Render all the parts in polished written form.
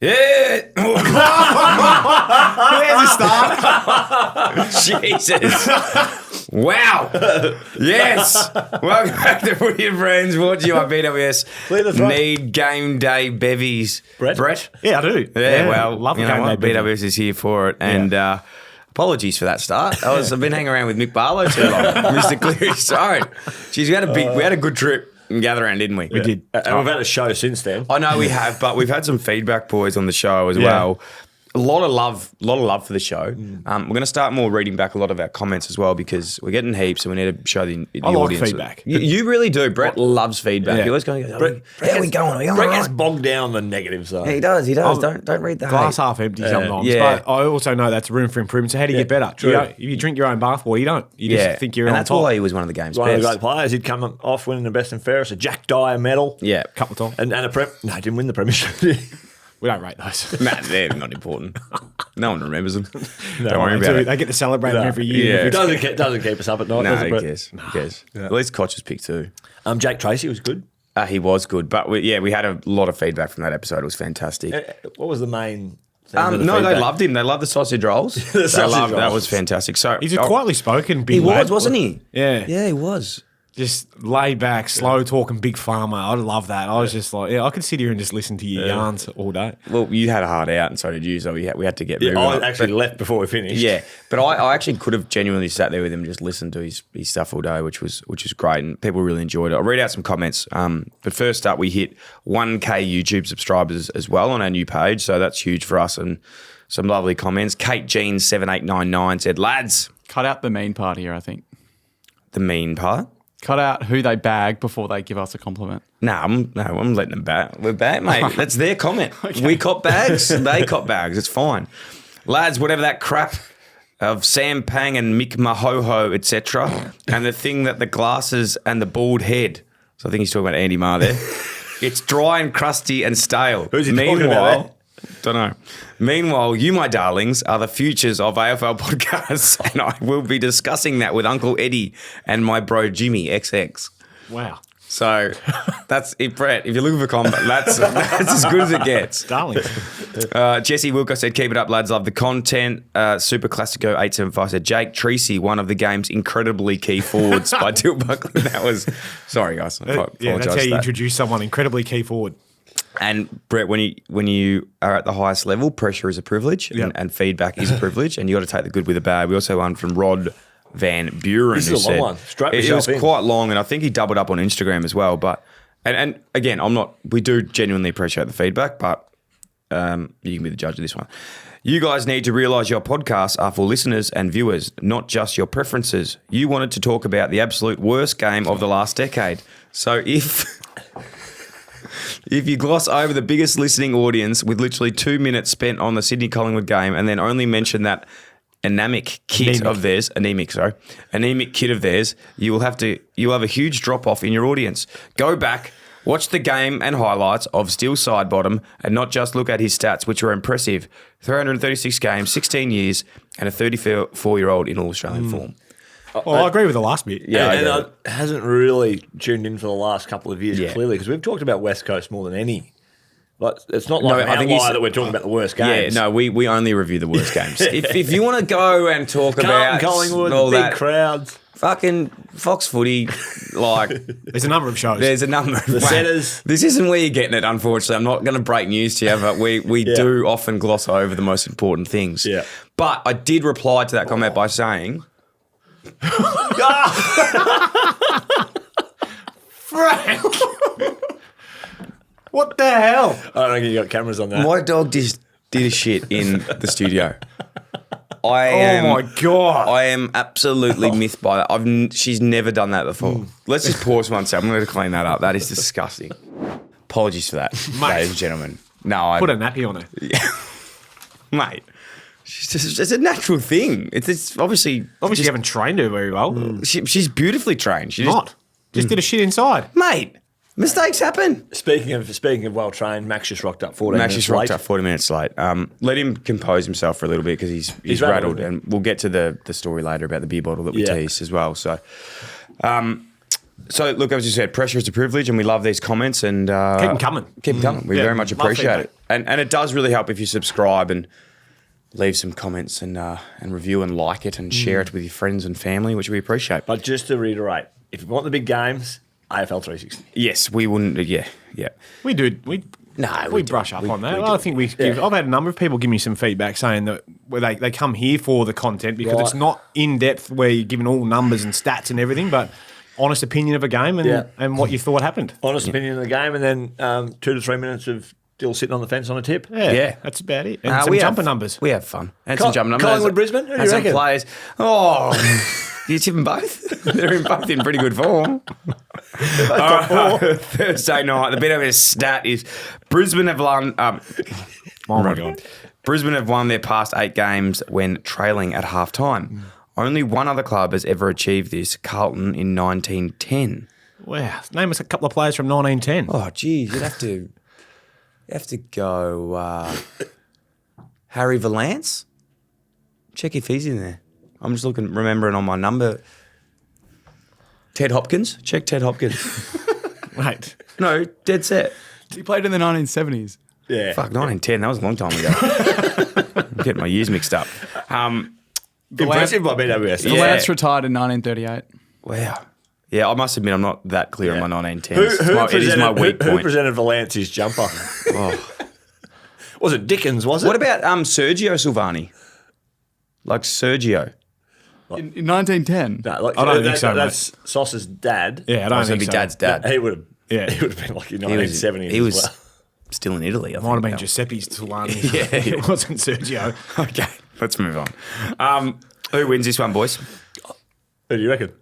Yeah. There's a start. Jesus. Wow. Yes. Welcome back to Footy and Friends, brought to you by BWS. Need game day bevies. Brett? Yeah, I do. Yeah, well, love you game know day what? BWS is here for it. And apologies for that start. I've been hanging around with Mick Barlow too long. Mr. Cleary, sorry. Jeez, we had a good trip and gather around, didn't we? We did. And we've had a show since then. I know we have, but we've had some feedback, boys, on the show as well. A lot of love for the show. We're going to start more reading back a lot of our comments as well because we're getting heaps and we need to show the I like audience. feedback. You really do. Brett loves feedback. Yeah. He always going, how are we going? Are we Brett all gets right? bogged down on the negative side. Yeah, he does. Don't read the Glass hate. half empty sometimes. Yeah. But I also know that's room for improvement. So how do you get better? True. If you drink your own bathwater, you don't. You just think you're and on that's top. why he was one of the game's One of best. the great players. He'd come off winning the best and fairest, a Jack Dyer medal. Yeah. A couple of times. And a prep. No, didn't win the premiership. We don't rate those. Nah, they're not important. No one remembers them. No, Don't worry about it. They get to celebrate them every year. Yeah. It doesn't keep us up at night, No, does it, who Brett? cares? Who cares? At least Koch was picked too. Jake Tracy was good. He was good. But we had a lot of feedback from that episode. It was fantastic. What was the main thing with the No, they feedback? loved him. They loved the sausage rolls. sausage That rolls. was fantastic. So He's a quietly spoken big He was, lad. wasn't he? Yeah. Yeah, he was. Just laid back, slow talking, big farmer. I love that. I was just like, I could sit here and just listen to your yarns all day. Well, you had a hard out, and so did you. So we had to get moving. I actually left before we finished. Yeah, but I actually could have genuinely sat there with him and just listened to his stuff all day, which was great, and people really enjoyed it. I'll read out some comments. But first up, we hit 1K YouTube subscribers as well on our new page, so that's huge for us, and some lovely comments. Kate Jean 7899 said, "Lads, Cut out the mean part here, I think. the mean part." Cut out who they bag before they give us a compliment. I'm letting them back. We're back, mate. That's their comment. We cop bags, they cop bags. It's fine. Lads, whatever that crap of Sam Pang and Mick Mahoho, etc., and the thing that the glasses and the bald head. So I think he's talking about Andy Marr there. It's dry and crusty and stale. Who's he talking about there? Don't know. Meanwhile, you, my darlings, are the futures of AFL podcasts, and I will be discussing that with Uncle Eddie and my bro Jimmy XX. Wow. So that's it, Brett. If you're looking for combat, that's as good as it gets. Darling. Jesse Wilco said, "Keep it up, lads. Love the content." Super Classico 875 said, "Jake Tracy, one of the game's incredibly key forwards." By Dill Buckley. That was sorry, guys. I apologise That's how for you that. introduce someone incredibly key forward. And Brett, when you are at the highest level, pressure is a privilege, and feedback is a privilege, and you got to take the good with the bad. We also had one from Rod Van Buren. This who is a long said, one. Strap it was yourself in. quite long, and I think he doubled up on Instagram as well. But and again, we do genuinely appreciate the feedback, but you can be the judge of this one. You guys need to realise your podcasts are for listeners and viewers, not just your preferences. You wanted to talk about the absolute worst game of the last decade. So if you gloss over the biggest listening audience with literally 2 minutes spent on the Sydney Collingwood game and then only mention that anemic kit of theirs, anemic kit of theirs, you'll have a huge drop off in your audience. Go back, watch the game and highlights of Steele Sidebottom and not just look at his stats, which are impressive. 336 games, 16 years, and a 34-year-old in all Australian form. Well, I agree with the last bit. Yeah, and hasn't really tuned in for the last couple of years, clearly, because we've talked about West Coast more than any. Like, it's not like No, I an think outlier that we're talking about the worst games. Yeah, no, we only review the worst games. If you want to go and talk about Collingwood, all big that, crowds. fucking Fox Footy, like There's a number of shows. there's a number of The setters. This isn't where you're getting it, unfortunately. I'm not going to break news to you, but we do often gloss over the most important things. Yeah. But I did reply to that comment by saying, Frank! What the hell? I don't think you got cameras on that. my dog just did a shit in the studio. Oh my God. I am absolutely miffed by that. She's never done that before. Let's just pause one second. I'm going to clean that up. That is disgusting. Apologies for that, ladies and gentlemen. No, I Put a nappy on her. mate. It's a natural thing. It's obviously Obviously, you haven't trained her very well. she's beautifully trained. She Not. Just did a shit inside. mate. Mistakes happen. Speaking of well trained, Max just rocked up 14 Max minutes just rocked late. up 40 minutes late. Let him compose himself for a little bit because he's rattled, rattled, and we'll get to the story later about the beer bottle that we teased as well. So, So, look, as you said, pressure is a privilege, and we love these comments. And Keep them coming. Keep them coming. We Yeah, very much love appreciate feedback. it. And it does really help if you subscribe and leave some comments and review and like it and share it with your friends and family, which we appreciate. But just to reiterate, if you want the big games, AFL 360. Yes, we wouldn't. Yeah. We do. We we brush up on that. we I do. think we give. I've had a number of people give me some feedback saying that where they come here for the content because Right. it's not in depth where you're giving all numbers and stats and everything, but honest opinion of a game and what you thought happened. Honest opinion of the game, and then 2 to 3 minutes of still sitting on the fence on a tip. Yeah. That's about it. And some we jumper have, numbers. We have fun. And some jumper numbers. Collingwood, Brisbane? Who do you and some reckon? players. Oh, do you tip them both? They're both in pretty good form. Thursday night, the bit of a stat is Brisbane have won. Oh my God. Brisbane have won their past 8 games when trailing at half time. Only one other club has ever achieved this, Carlton in 1910. Wow. Name us a couple of players from 1910. Oh, geez, you'd have to go Harry Valance. Check if he's in there. I'm just remembering on my number. Ted Hopkins. Check Ted Hopkins. Right. No, dead set. He played in the 1970s. Yeah. Fuck, 1910. That was a long time ago. I'm getting my years mixed up. Impressive by BWS. The Yeah. Lance retired in 1938. Wow. Yeah, I must admit I'm not that clear on my 1910s. Who It is my weak who point. presented Valance's jumper? Was it Dickens, was it? What about Sergio Silvani? Like Sergio. In 1910? No, like, I don't think so, That's Sauce's dad. Yeah, I don't So think it'd be so. Dad's dad. He would have Yeah. he would have been like in He was, 1970s he was as well. still in Italy, I Might have think. been Giuseppe's Tulani. Yeah. It wasn't Sergio. Okay, let's move on. Who wins this one, boys? Who do you reckon?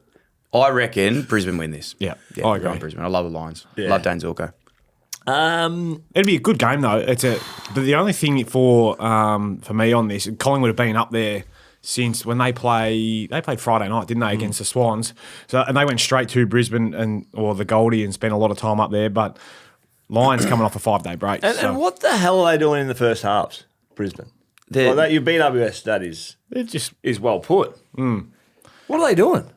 I reckon Brisbane win this. Yeah, I I go agree. on Brisbane. I love the Lions. Yeah. Love Dane Zorko. It'd be a good game though. But the only thing for me on this, Collingwood have been up there since when they played Friday night, didn't they, against the Swans? So and they went straight to Brisbane or the Goldie and spent a lot of time up there. But Lions coming off a 5-day break. And what the hell are they doing in the first halves, Brisbane? They're- Like that, your BWS stat is just well put. What are they doing?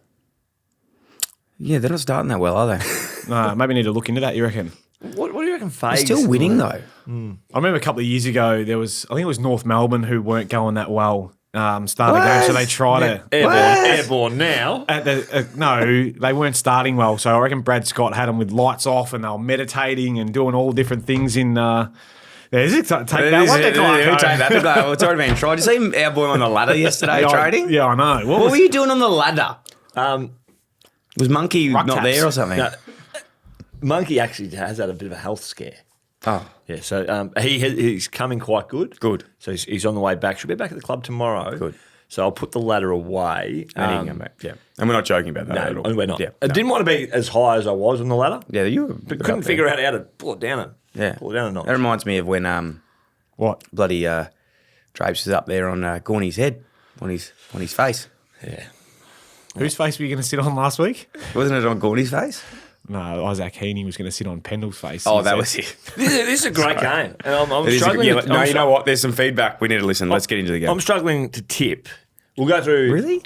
Yeah, they're not starting that well, are they? maybe need to look into that. You reckon? What do you reckon? They're Fags still winning though. I remember a couple of years ago there was, I think it was North Melbourne who weren't going that well. Start the game, so they try to. Airborne now. No, they weren't starting well. So I reckon Brad Scott had them with lights off and they were meditating and doing all different things in. Take that. What the guy? Who take that? Well, it's already been tried. Did you see our boy on the ladder yesterday trading? Yeah, I know. What were you doing on the ladder? Was Monkey Ruck not taps. there or something? No, Monkey actually has had a bit of a health scare. Oh, Yeah, so he's coming quite good. Good. So he's on the way back. Should be back at the club tomorrow. Good. So I'll put the ladder away. and he can come back. Yeah, and we're not joking about that at all. No, we're not. Yeah, I didn't want to be as high as I was on the ladder, yeah, you were but couldn't figure out how to pull it down. Pull it down a notch. That reminds me of when What? bloody Drapes was up there on Gorney's head, on his face. Yeah. Whose face were you going to sit on last week? Wasn't it on Gorney's face? No, Isaac Heaney was going to sit on Pendle's face. Oh, He that said- was it. This is a great game, and I'm It is a- struggling. yeah, to- no, I'm you know what? There's some feedback. We need to listen. Let's get into the game. I'm struggling to tip. We'll go through. Really?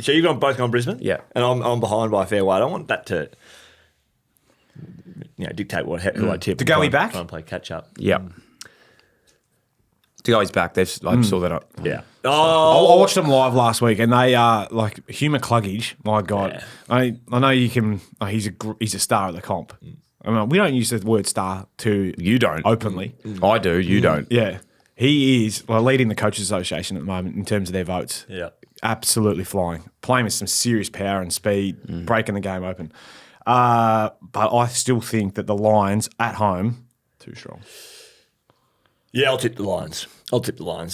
So you've both gone Brisbane, Yeah. and I'm behind by a fair way. I don't want that to, dictate who I tip. To go Try and- back? try and play catch up. Yeah. To go, he's back. I saw that up. Yeah. I Oh, watched them live last week, and they are like Huma Cluggage. My God, Yeah. I know you can. He's a star of the comp. I mean, we don't use the word star to You don't. openly. I do. You don't. Yeah, he is leading the Coaches Association at the moment in terms of their votes. yeah. Absolutely flying, playing with some serious power and speed, breaking the game open. But I still think that the Lions at home too strong. Yeah, I'll tip the Lions.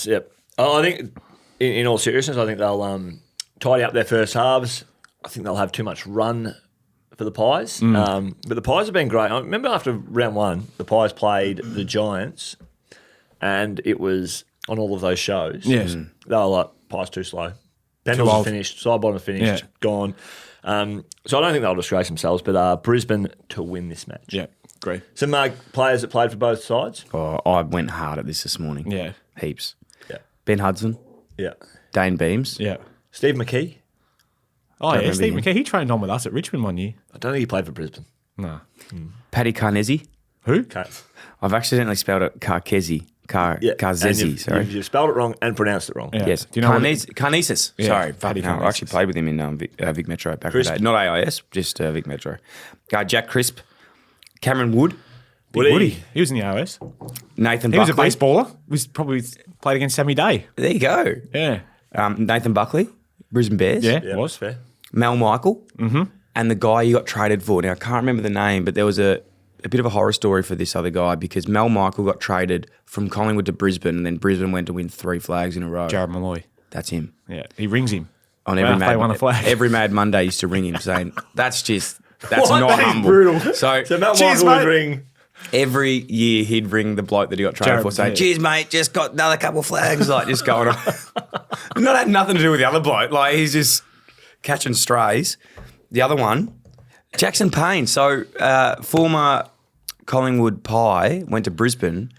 Yep. I think, in all seriousness, I think they'll tidy up their first halves. I think they'll have too much run for the Pies. But the Pies have been great. I remember after round one, the Pies played the Giants, and it was on all of those shows. Yes. They were like, Pies too slow. Pendles old. finished, side bottom finished, Yeah. gone. So I don't think they'll disgrace themselves, but Brisbane to win this match. Yeah, agree. Some players that played for both sides. Oh, I went hard at this morning. Yeah. Heaps. Yeah. Ben Hudson, Yeah. Dane Beams, Yeah. Steve McKee. Oh, Don't yeah, remember Steve him. McKay. He trained on with us at Richmond one year. I don't think he played for Brisbane. No. Paddy Carnesi. Who? Okay. I've accidentally spelled it Carkesi. Carzesi, sorry. You've spelled it wrong and pronounced it wrong. Yeah. Yes. Do you know what Carnesis. Yeah, Sorry. Paddy Fuck no. I actually Carnesis. played with him in Vic Metro back in the Crisp. day. Not AIS, just Vic Metro. Jack Crisp. Cameron Wood. Woody. He was in the OS. Nathan He was a Buckley. baseballer. He was probably played against Sammy Day. There you go. Yeah. Nathan Buckley. Brisbane Bears. Yeah, Yeah, was. fair. Mel Michael. Mm-hmm. And the guy you got traded for. Now, I can't remember the name, but there was a bit of a horror story for this other guy because Mel Michael got traded from Collingwood to Brisbane and then Brisbane went to win 3 flags in a row. Jared Malloy. That's him. Yeah. He rings him. On Well, every they won a flag. every Mad Monday used to ring him saying, that's What? not That is humble. brutal. So, So Mel Cheers, Michael would mate. ring. every year he'd ring the bloke that he got traded Jared, for saying, yeah. cheers, mate, just got another couple of flags. Like, just going on. Not had nothing to do with the other bloke. Like, he's just catching strays. The other one, Jackson Payne. So, former Collingwood Pie went to Brisbane,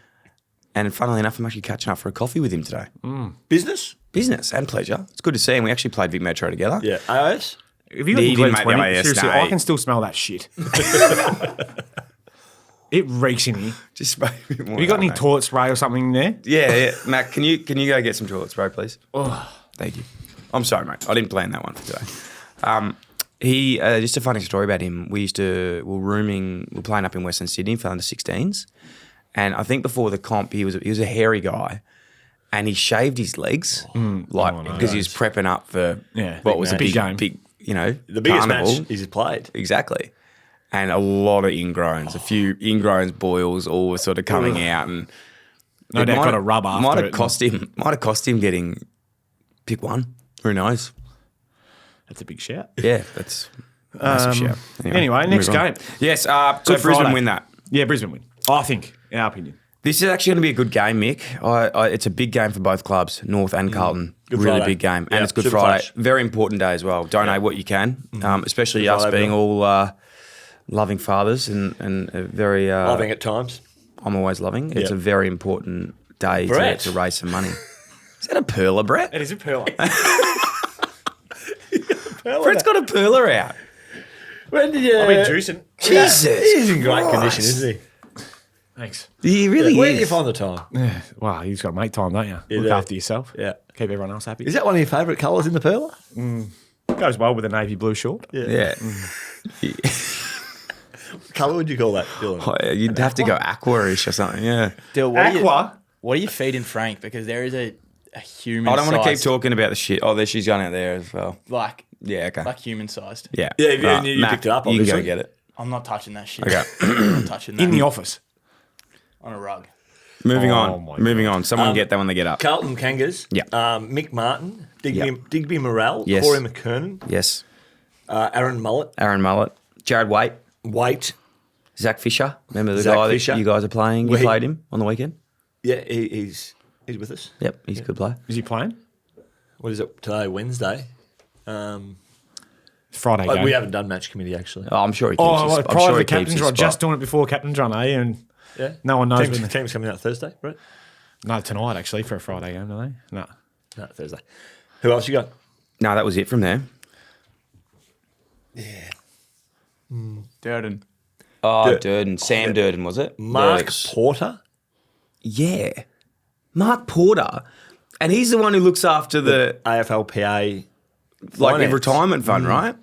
and funnily enough, I'm actually catching up for a coffee with him today. Business? Business and pleasure. It's good to see him. We actually played Vic Metro together. Yeah. AIS? If you He got didn't make the 20, AIS, seriously, no. I can still smell that shit. It reeks in here. Just spray a bit more. Have you got any mate. toilet spray or something in there? Yeah. Matt, can you go get some toilet spray, please? Oh, thank you. I'm sorry, mate. I didn't plan that one for today. He just a funny story about him. We were playing up in Western Sydney for under 16s, and I think before the comp he was a hairy guy, and he shaved his legs because he was prepping up for what was a big big game. big The biggest carnival. match he's played. Exactly. And a lot of ingrowns, a few ingrowns, boils, all were sort of coming out, and No it doubt might- got a rub after Might it. have cost him getting pick one. Who knows? That's a big shout. Yeah, that's a massive shout. Anyway, next move on. game. Yes, so Good Brisbane Friday. win that. Yeah, Brisbane win. I think, in our opinion. This is actually going to be a good game, Mick. It's a big game for both clubs, North and Carlton. Good really Friday. big game. Yeah, And it's Good Super Friday. Flash. Very important day as well. Donate what you can, especially us Friday, being everyone. all loving fathers and very... Loving at times. I'm always loving. It's Yeah. a very important day Brett. to raise some money. Is that a perler, Brett? It is a pearl. Brett's got a perler out. When did you... I've been juicing. Jesus. He's in great Christ. condition, isn't he? Thanks. He really Where do you is. find the time? Yeah. Wow, you've got to make time, don't you? Look do. after yourself. Yeah. Keep everyone else happy. Is that one of your favourite colours in the perler? Goes well with a navy blue short. Yeah. What colour would you call that, Dylan? Oh, you'd have to go aqua-ish or something, yeah. Dill, Aqua. what are you feeding Frank? Because there is a human. I don't want to keep sized- talking about the shit. Oh, there she's gone out there as well. Like Yeah, okay. human sized. Yeah. Yeah, you- Right, you Matt, picked it up, You can go obviously. get it. I'm not touching that shit. Okay. I'm not touching that In the office. on a rug. Moving Oh on. my Moving on. Someone get that when they get up. Carlton Kangas. Yeah. Mick Martin. Digby, Yeah. Digby Morrell. Yes. Corey McKernan. Yes. Aaron Mullet. Aaron Mullet. Jared Waite. Waite. Zach Fisher. Remember the Zach guy Fisher. that you guys are playing? You Well, he- played him on the weekend? Yeah, he's with us. Yep. He's a good player. Is he playing? What is it today? Wednesday. It's Friday game. We haven't done match committee actually. Oh, I'm sure he keeps Oh, his, well, I'm prior sure to he the keeps captain's his run, spot. just doing it before captain's run, eh? And Yeah. no one knows Teams, when. teams coming out Thursday, right? No, tonight actually for a Friday game, don't they? No. No, Thursday. Who else you got? No, that was it from there. Durden. Oh, Durden. Sam Durden, was it? Mark Yes. Porter. Yeah. Mark Porter. And he's the one who looks after the AFLPA. like the finance. retirement fund, right?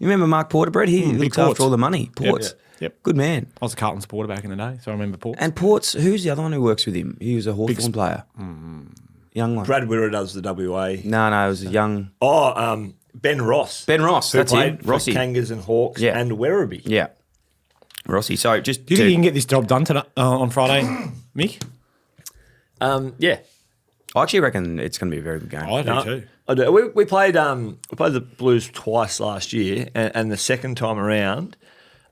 You remember Mark Porter, Brett? He looks Ports. after all the money. Ports. Yep. Good man. I was a Carlton supporter back in the day, so I remember Port. And Ports, who's the other one who works with him? He was a Hawthorn player. Young one. Brad Wirra does the WA. No, it was a young Oh, Ben Ross. Ben Ross. Who That's played him. for Rossi. Kangas and Hawks Yeah. and Werribee. Yeah. Rossi. So just Do you think you can get this job done tonight, on Friday, Mick? Yeah. I actually reckon it's going to be a very good game. I do too. I do. We played the Blues twice last year, and the second time around,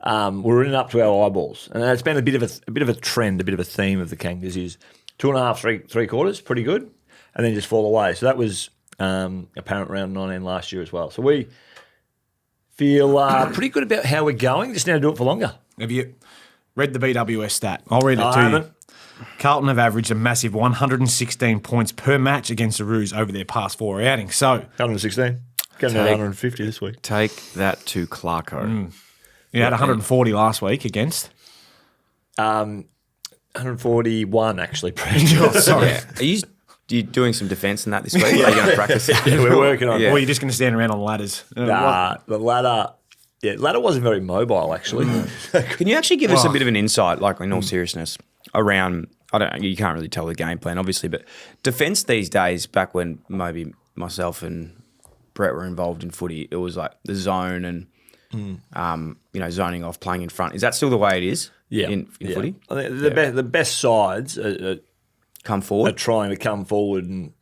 we were in it up to our eyeballs, and it's been a bit of a trend, a bit of a theme of the Kangas is 2.5, three quarters, pretty good, and then just fall away. So that was apparent round 19 last year as well. So we feel pretty good about how we're going. Just now to do it for longer. Have you read the BWS stat? I'll read it I to haven't. you. Carlton have averaged a massive 116 points per match against the Roos over their past 4 outings. So 116. Going to 150 this week. Take that to Clarko. He had 140 last week against. 141 actually. Sorry. Yeah. Are you doing some defence in that this week? Are you going to practice it? Yeah, we're working on it. Or you're just going to stand around on ladders. Nah, the ladder. Yeah, ladder wasn't very mobile actually. Can you actually give us a bit of an insight, like in all seriousness, around, I don't know, you can't really tell the game plan, obviously, but defence these days, back when maybe myself and Brett were involved in footy, it was like the zone and, zoning off, playing in front. Is that still the way it is in footy? I think the best sides Come are forward? trying to come forward and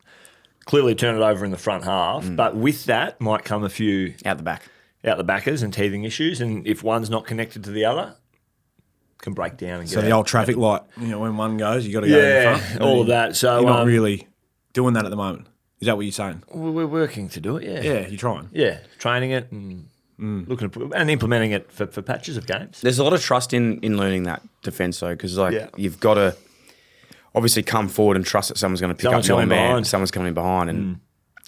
clearly turn it over in the front half. But with that might come a few Out the back. out the backers and teething issues. And if one's not connected to the other, can break down and get So the out. old traffic light, when one goes, you got to go in front. all of that. So You're not really doing that at the moment. Is that what you're saying? we're working to do it. Yeah, you're trying. Yeah, training it and looking at, and implementing it for patches of games. There's a lot of trust in learning that defence, though, because Yeah. you've got to obviously come forward and trust that someone's going to pick Someone's up your coming man. behind. Someone's coming behind, and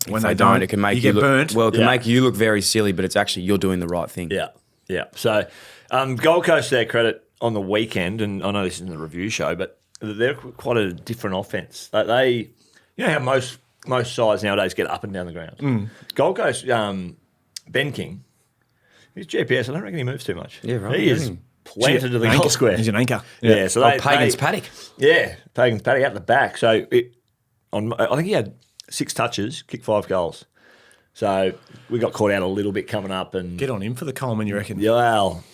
if When they they don't, don't, it can make you you get look burnt. well. It can Yeah. make you look very silly, but it's actually you're doing the right thing. Yeah, yeah. So Gold Coast, their credit on the weekend, and I know this isn't the review show, but they're quite a different offense. They you know how most sides nowadays get up and down the ground. Gold Coast, Ben King, his GPS, I don't reckon he moves too much. Yeah, right. He is planted to the goal square. He's an anchor. Yeah, so Pagan's paddock. Yeah, Pagan's paddock out the back. So I think he had 6 touches, kicked 5 goals. So we got caught out a little bit coming up, and Get on him for the Coleman, you reckon? yeah, well,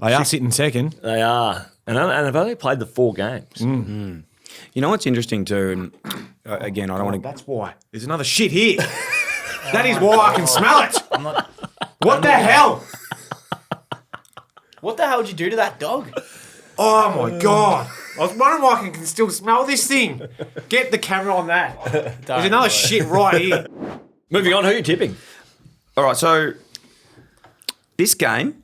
They are sitting second. they are, and they've only played the 4 games. You know what's interesting too, and again, I don't want to. That's why. There's another shit here. That is why I can smell it. I'm not. What the hell? What the hell would you do to that dog? Oh my God. I was wondering why I can still smell this thing. Get the camera on that. There's another shit right here. Moving on, who are you tipping? All right, so this game,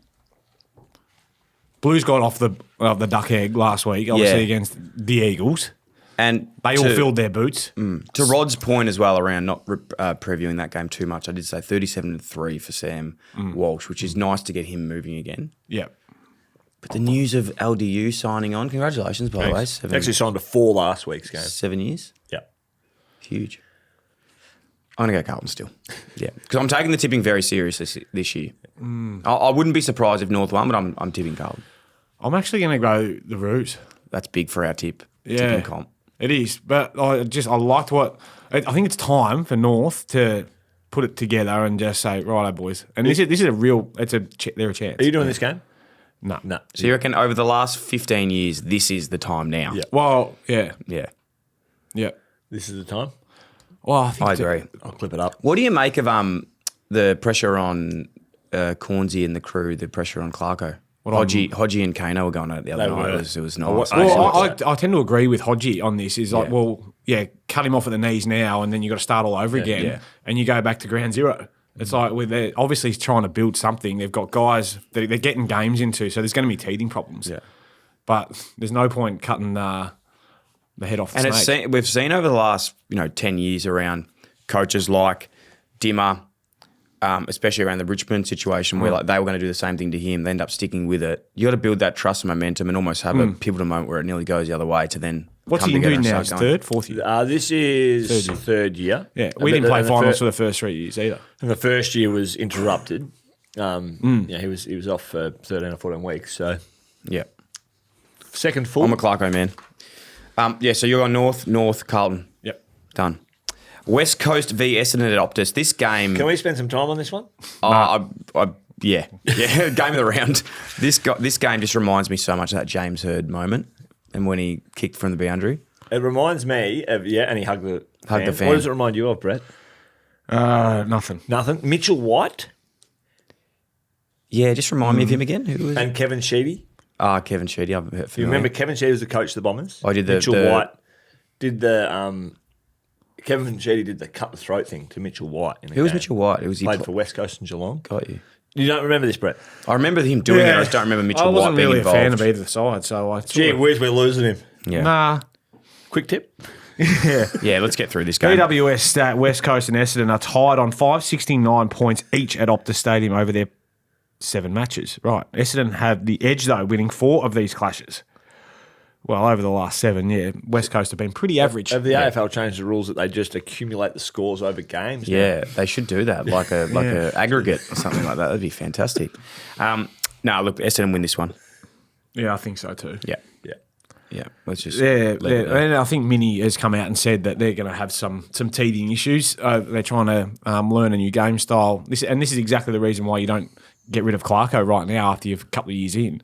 Blues got off the duck egg last week, obviously Yeah. against the Eagles. and They all filled their boots. To Rod's point as well around not previewing that game too much, I did say 37-3 for Sam Walsh, which is nice to get him moving again. Yeah. But the news of LDU signing on, congratulations, by the way. Actually signed to 4 last week's game. 7 years. Yeah. Huge. I'm going to go Carlton still. Yeah. Because I'm taking the tipping very seriously this year. I wouldn't be surprised if North won, but I'm tipping Carlton. I'm actually going to go the Roos. That's big for our tipping comp. It is. But I liked what I think it's time for North to put it together and just say, righto, boys. And this is a real. They're a chance. Are you doing this game? No. No. So you reckon over the last 15 years, this is the time now? Yeah. Well, yeah, Yeah. yeah. This is the time. Well, I think I agree. I'll clip it up. What do you make of the pressure on Cornsey and the crew, the pressure on Clarko? Hodgie and Kano were going at it the other They night. were. It was nice. Well, I tend to agree with Hodgie on this. Is like, cut him off at the knees now, and then you got to start all over again, yeah. and you go back to ground zero. It's like they're obviously trying to build something. They've got guys that they're getting games into, so there's going to be teething problems. Yeah. But there's no point cutting the head off the And snake. we've seen over the last 10 years around coaches like Dimmer, especially around the Richmond situation where like they were going to do the same thing to him. They end up sticking with it. You got to build that trust and momentum and almost have a pivotal moment where it nearly goes the other way to then What's come he together doing and now? start His going. 3rd, 4th year? This is third year. Yeah, we didn't play finals for the first 3 years either. And the first year was interrupted. Yeah, he was off for 13 or 14 weeks. So Yeah. second full. I'm a Clarko man. So you're on North, Carlton. Yep. Done. West Coast v Essendon at Optus. This game... Can we spend some time on this one? Yeah, game of the round. This game just reminds me so much of that James Hird moment and when he kicked from the boundary. It reminds me of, and he hugged the Hugged the fan. What does it remind you of, Brett? Nothing. Nothing. Mitchell White Yeah, just remind me of him again. Who was it? and Kevin Sheedy. Kevin Sheedy. I've heard You remember Kevin Sheedy was the coach of the Bombers? I did the- Mitchell the- White did the Kevin Sheedy did the cut the throat thing to Mitchell White. In the Who was game. Mitchell White? It was Played for West Coast and Geelong. Got you. You don't remember this, Brett? I remember him doing it. I just don't remember Mitchell I wasn't White being really involved. a fan of either side, so I Gee sort of, whiz, we're losing him. Yeah. nah. Quick tip. Yeah, let's get through this game. GWS stat, West Coast and Essendon are tied on 569 points each at Optus Stadium over their 7 matches. Right. Essendon have the edge, though, winning 4 of these clashes. Well, over the last 7, yeah. West Coast have been pretty average. Have the AFL changed the rules that they just accumulate the scores over games? Yeah, they should do that, like a aggregate or something like that. That'd be fantastic. No, look, Essendon win this one. Yeah, I think so too. Yeah. Yeah. Yeah, let's just Yeah, leave it there. and I think Mini has come out and said that they're going to have some teething issues. They're trying to learn a new game style. This is exactly the reason why you don't get rid of Clarko right now after you're a couple of years in.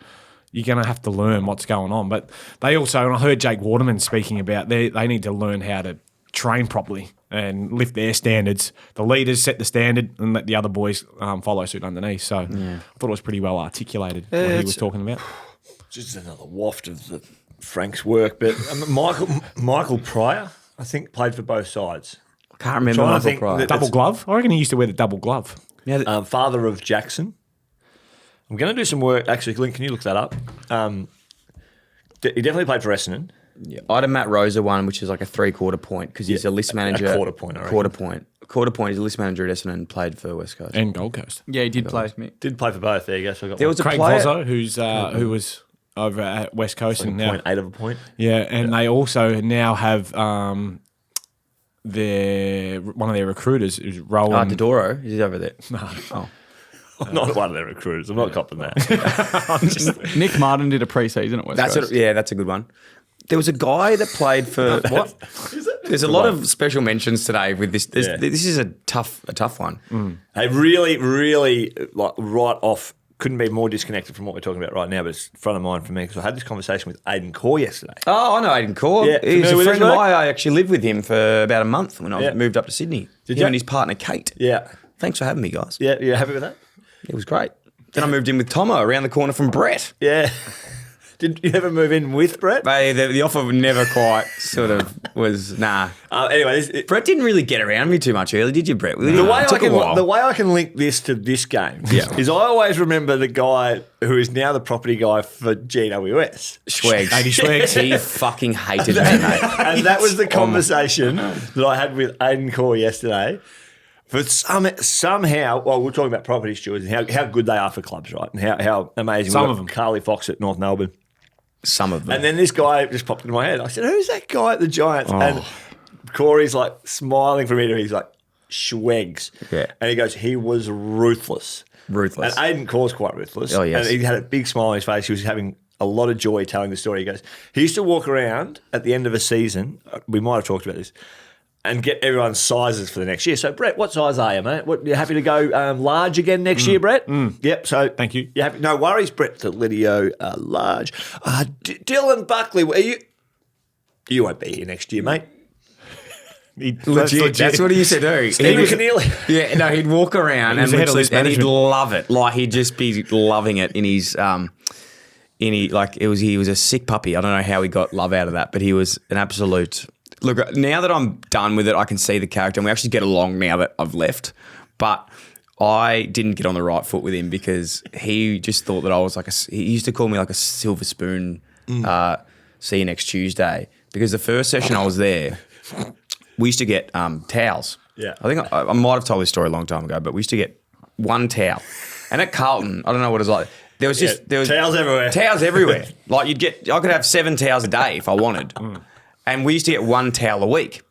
You're going to have to learn what's going on. But they also, and I heard Jake Waterman speaking about, they need to learn how to train properly and lift their standards. The leaders set the standard and let the other boys follow suit underneath. So I thought it was pretty well articulated what he was talking about. Just another waft of the Frank's work. But Michael Pryor, I think, played for both sides. I can't remember Trying to Michael think Pryor. that- Double glove? I reckon he used to wear the double glove. Yeah, Father of Jackson. I'm going to do some work. Actually, Link, can you look that up? He definitely played for Essendon. yeah. I had a Matt Rosa one, which is like a 3/4 point because he's a list manager. A quarter point, I reckon. Quarter point. He's a list manager at Essendon and played for West Coast. And Gold Coast. Yeah, he did play with me. Did play for both. There you go. So I got There was a Craig player. Vozzo, who was over at West Coast and now 0.8 of a point. yeah, and they also now have one of their recruiters is Rowan. Dodoro, is he over there? No. I'm not one of their recruiters. I'm not copping that. Nick Martin did a pre-season at West Coast. That's a good one. There was a guy that played for what? There's a lot of special mentions today with this. Yeah. This is a tough one. Hey, really, like right off, couldn't be more disconnected from what we're talking about right now, but it's front of mind for me because I had this conversation with Aidan Core yesterday. Oh, I know Aidan Core. Yeah, He's familiar a with friend him, of mate? mine. I actually lived with him for about a month when I Yeah. moved up to Sydney. Did him you? and his partner Kate. Yeah. Thanks for having me, guys. Yeah, you happy with that? It was great. Then I moved in with Tomo around the corner from Brett. Yeah. Did you ever move in with Brett? The offer never quite sort of was, nah. Anyway, Brett didn't really get around me too much early, did you, Brett? the way I can link this to this game is I always remember the guy who is now the property guy for GWS. Schwegs. 80 Schwegs. He fucking hated me, mate. And that was the conversation that I had with Aidan Core yesterday. For somehow, well, we're talking about property stewards and how good they are for clubs, right? And how amazing. Some We've of got them. Carly Fox at North Melbourne. Some of them. And then this guy just popped into my head. I said, who's that guy at the Giants? And Corey's like smiling from ear. He's like, Schwegs. Yeah. And he goes, he was ruthless. Ruthless. And Aidan Core's quite ruthless. Oh, yes. And he had a big smile on his face. He was having a lot of joy telling the story. He goes, he used to walk around at the end of a season. We might have talked about this. And get everyone's sizes for the next year. So, Brett, what size are you, mate? You happy to go large again next year, Brett? Yep. So, Thank you. You happy? No worries, Brett. The Lydio large. Dylan Buckley, are you? You won't be here next year, mate. Legit. That's what he used to do. Stephen Keneally. Yeah, no, he'd walk around was and, the head of literally, list and he'd management. love it. Like he'd just be loving it in his he was a sick puppy. I don't know how he got love out of that, but he was an absolute. Look, now that I'm done with it, I can see the character, and we actually get along now that I've left. But I didn't get on the right foot with him because he just thought that I was he used to call me like a silver spoon. See you next Tuesday, because the first session I was there, we used to get towels. Yeah. I think I might have told this story a long time ago, but we used to get one towel, and at Carlton, I don't know what it was like. There was towels everywhere. Towels everywhere. Like I could have 7 towels a day if I wanted. And we used to get 1 towel a week.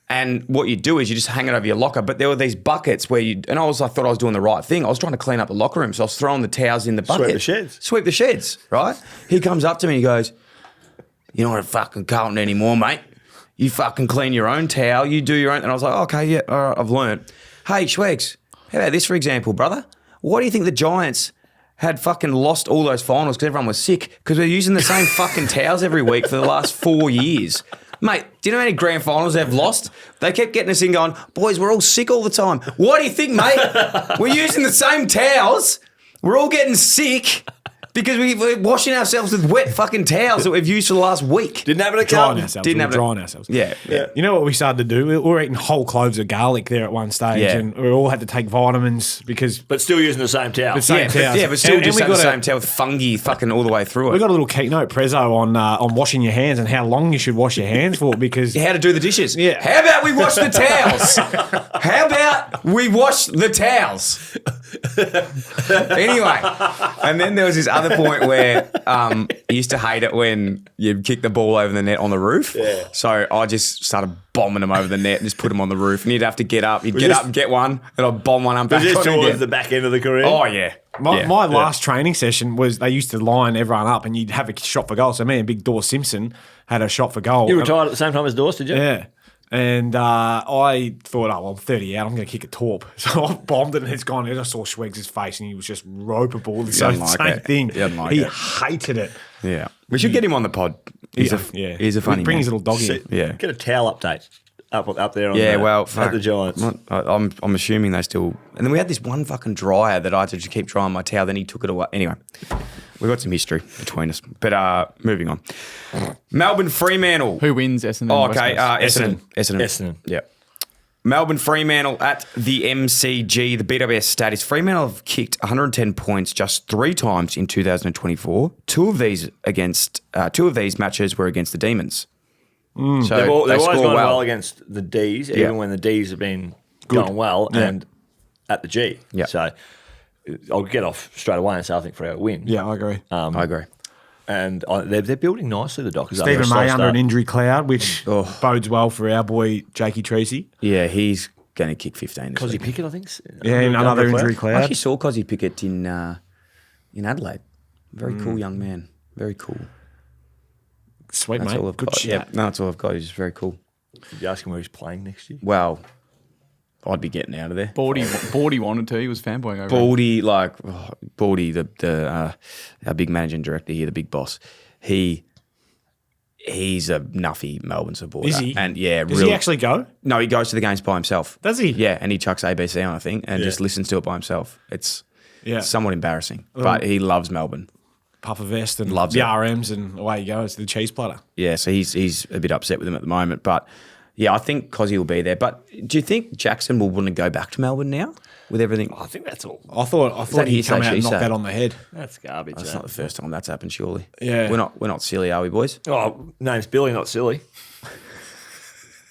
And what you do is you just hang it over your locker. But there were these buckets where I thought I was doing the right thing. I was trying to clean up the locker room. So I was throwing the towels in the bucket. Sweep the sheds, right? He comes up to me and he goes, "You're not a fucking Carlton anymore, mate. You fucking clean your own towel. You do your own." And I was like, "Okay, yeah, all right, I've learned." Hey, Schwegs, how about this for example, brother? Why do you think the Giants had fucking lost all those finals because everyone was sick? Because we're using the same fucking towels every week for the last 4 years. Mate, do you know how many grand finals they've lost? They kept getting us in going, "Boys, we're all sick all the time." What do you think, mate? We're using the same towels. We're all getting sick Because we're washing ourselves with wet fucking towels that we've used for the last week. Didn't have it at Drying Carlton. ourselves. Didn't we have were it- drying ourselves. Yeah. You know what we started to do? We were eating whole cloves of garlic there at one stage, Yeah. and we all had to take vitamins because But still using the same towel. the same Yeah, towels. but still And just we have the got same towel with fungi fucking all the way through We it. got a little keynote prezzo on washing your hands and how long you should wash your hands for because How to do the dishes. Yeah. How about we wash the towels? How about we wash the towels? Anyway, and then there was this other point where I used to hate it when you'd kick the ball over the net on the roof. Yeah. So I just started bombing them over the net and just put them on the roof. And you'd have to get up. You'd get up and get one, and I'd bomb one up Was back this on towards again. the back end of the career? Oh, yeah. my last training session was they used to line everyone up and you'd have a shot for goal. So me and Big Dawes Simpson had a shot for goal. You retired at the same time as Dawes, did you? Yeah. And I thought, oh, well, I'm 30 out. I'm going to kick a torp. So I bombed it and it's gone. And I saw Schwegs' face and he was just ropeable. So didn't like same it. thing. He didn't like he it. hated it. Yeah. We should get him on the pod. He's a funny Bring man. his little dog in. Yeah. Get a towel update up there on Yeah, the, well, at fuck. the Giants. I'm assuming they still. And then we had this one fucking dryer that I had to just keep drying my towel. Then he took it away. Anyway, we've got some history between us. But moving on. Melbourne Fremantle. Who wins Essendon? Oh, West okay. Coast? Essendon. Yeah. Melbourne Fremantle at the MCG. The BWS stat is Fremantle have kicked 110 points just 3 times in 2024. Two of these matches were against the Demons. So They've they always score gone well well. against the Ds, Yeah. even when the Ds have been going well and at the G. Yeah. So I'll get off straight away and say I think Freo win. Yeah, I agree. I agree. And they're building nicely, the Dockers. Stephen after a May slow under start. an injury cloud, which bodes well for our boy Jakey Treacy. Yeah, he's going to kick 15. this Cosy week. Pickett, I think. Yeah, in another injury I cloud. actually saw Cosy Pickett in Adelaide. Very cool young man. Very cool. Sweet, That's mate. all I've Good got. shit. Yeah, no, that's all I've got. He's just very cool. Did you ask him where he's playing next year? Well, I'd be getting out of there. Baldy wanted to. He was fanboying over it. Baldy, Baldy, our big managing director here, the big boss. He's a nuffy Melbourne supporter. Is he? And yeah, Does he actually go? No, he goes to the games by himself. Does he? Yeah, and he chucks ABC on, I think, and just listens to it by himself. It's somewhat embarrassing, but he loves Melbourne. Puffer vest and Loves the it. RMs and away he goes, the cheese platter. Yeah, so he's a bit upset with him at the moment, but yeah, I think Cozzy will be there. But do you think Jackson will want to go back to Melbourne now with everything? I think that's all. I thought that he'd come hearsay, out and knock she-say? that on the head. That's garbage. That's not the first time that's happened, surely. Yeah. we're not silly, are we, boys? Oh, name's Billy, not silly.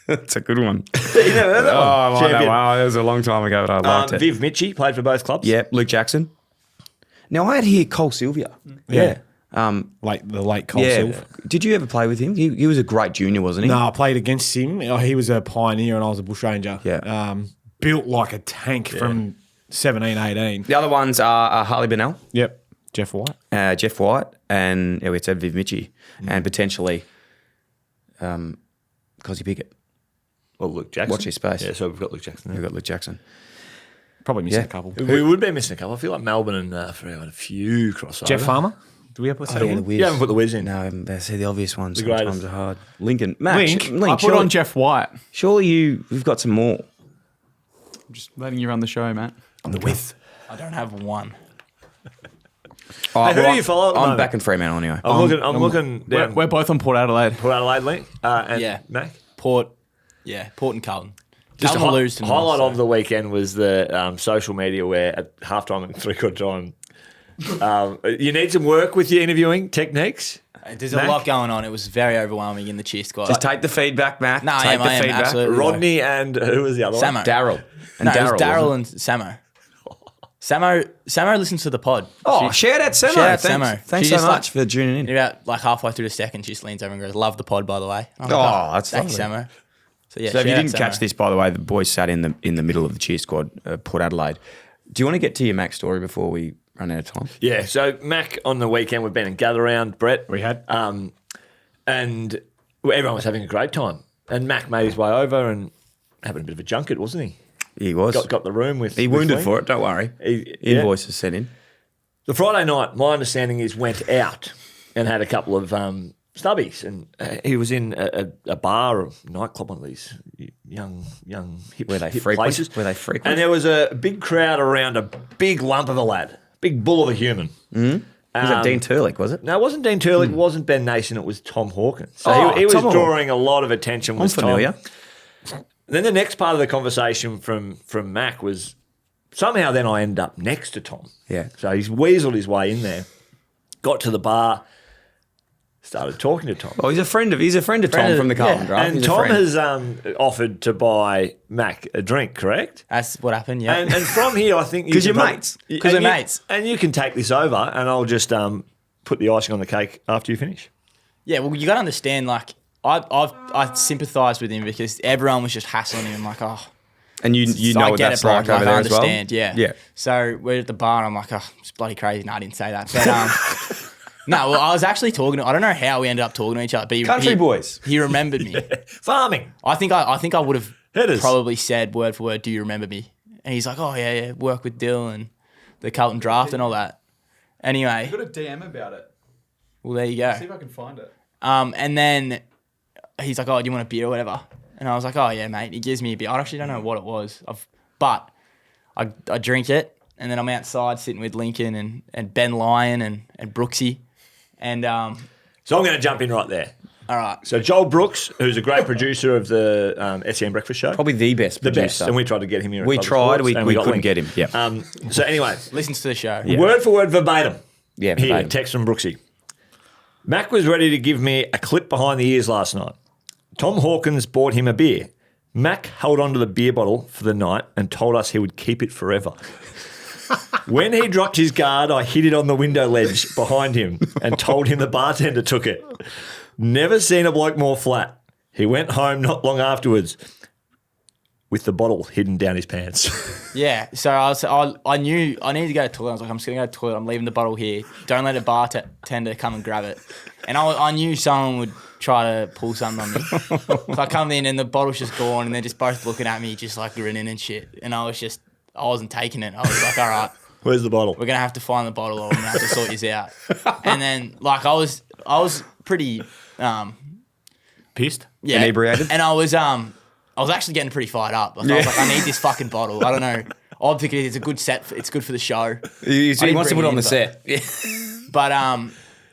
That's a good one. You never heard that one? I like that Champion. one. It was a long time ago, but I liked it. Viv Mitchie played for both clubs. Yeah, Luke Jackson. Now I had here Cole Sylvia. Yeah. Like the late Cole Yeah. Silv. Did you ever play with him? He was a great junior, wasn't he? No, I played against him. He was a pioneer and I was a bushranger. Yeah. Built like a tank from 17, 18. The other ones are Harley Bennell, Yep. Jeff White. Jeff White, and we said Viv Mitchie, and potentially Cozzy Pickett. Well, Luke Jackson. Watch his space. Yeah, so we've got Luke Jackson We've there. got Luke Jackson. Probably missing Yeah. a couple. We would be missing a couple. I feel like Melbourne and Freo had a few crossovers. Jeff Farmer. Do we ever put that Yeah, in? the Wiz. You haven't put the Wiz in. No, I haven't. They see the obvious ones. The Sometimes greatest. are hard. Lincoln. Matt, Link. I put on Jeff White. Surely we've got some more. Just letting you run the show, Matt. On the width. I don't have one. Oh, who do you follow at the I'm moment? back in Fremantle anyway. I'm looking We're, down. we're both on Port Adelaide. Port Adelaide link. And Yeah. Mac. Port and Carlton. Just a Carlton will lose to highlight North, of the weekend was the social media where at halftime and three-quarter time, you need some work with your interviewing techniques. There's Mac? a lot going on. It was very overwhelming in the cheer squad. Just take the feedback, Mac. No, I take am, the I am, feedback. absolutely. Rodney and who was the other one? Samo. Daryl. No, it was Daryl wasn't and Samo. Samo listens to the pod. Oh, shout out Samo. Shout out Thanks, Samo. thanks She so just much for tuning in. About like halfway through the second, she just leans over and goes, "Love the pod, by the way." I'm Oh, that's thanks, lovely. Samo. So yeah, So if you shout out didn't Samo. catch this, by the way, the boys sat in the middle of the cheer squad, Port Adelaide. Do you want to get to your Mac story before we run out of time? Yeah, so Mac on the weekend we've been in gather round, Brett. We had. And everyone was having a great time. And Mac made his way over and having a bit of a junket, wasn't he? He was. Got the room with. He with wounded Lee. for it. Don't worry. Yeah. Invoices sent in. The Friday night, my understanding is went out and had a couple of stubbies, and he was in a bar or nightclub, one of these young hip, Where they hip frequent? places. Where they frequent? And there was a big crowd around a big lump of a lad, big bull of a human. Mm-hmm. Was it Dean Turlick, was it? No, it wasn't Dean Turlick. It wasn't Ben Nason. It was Tom Hawkins. So he was Tom drawing a lot of attention. I'm familiar. Then the next part of the conversation from Mac was somehow then I ended up next to Tom. Yeah. So he's weaseled his way in there, got to the bar, started talking to Tom. Oh, he's a friend of Tom from the Carlton draft. And He's a Tom friend. has offered to buy Mac a drink, correct? That's what happened, yeah. And from here, I think... 'Cause you're mates. Because we're mates. And you can take this over and I'll just put the icing on the cake after you finish. Yeah, well, you got to understand, like, I sympathised with him because everyone was just hassling him. Like, oh... And you know I what get that's it, bro. like over there I as well? understand, yeah. Yeah. So we're at the bar and I'm like, oh, it's bloody crazy. No, I didn't say that. But, no, well, I was actually talking to... I don't know how we ended up talking to each other, but Country boys. He remembered me. Farming. I think I would have Headers. probably said word for word, do you remember me? And he's like, oh, yeah, work with Dill and the Carlton draft and all that. Anyway, Got a DM about it. well, there you go. See if I can find it. And then he's like, oh, do you want a beer or whatever? And I was like, oh, yeah, mate. He gives me a beer. I actually don't know what it was. But I drink it, and then I'm outside sitting with Lincoln and Ben Lyon and Brooksy. And So I'm going to jump in right there. all right. So Joel Brooks, who's a great producer of the SEN Breakfast Show. Probably the best the producer. best. And we tried to get him here. at We Club tried, Sports, we and got couldn't Link. get him. Yeah. So anyway, Listens to the show. word for word verbatim. Yeah, Here, verbatim. text from Brooksy. Mac was ready to give me a clip behind the ears last night. Tom Hawkins bought him a beer. Mac held onto the beer bottle for the night and told us he would keep it forever. When he dropped his guard, I hid it on the window ledge behind him and told him the bartender took it. Never seen a bloke more flat. He went home not long afterwards with the bottle hidden down his pants. Yeah, so I knew I needed to go to the toilet. I was like, I'm just going to go to the toilet. I'm leaving the bottle here. Don't let a bartender come and grab it. And I knew someone would try to pull something on me. So I come in and the bottle's just gone and they're just both looking at me just like grinning and shit. And I wasn't taking it. I was like, all right, Where's the bottle? we're going to have to find the bottle or I'm going to have to sort this out. And then like I was pretty, Pissed? yeah. Inebriated? And I was actually getting pretty fired up. Like, I was like, I need this fucking bottle. I don't know. I'm thinking it's a good set. It's good for the show. He didn't wants to bring put it it on the in, set. Yeah. But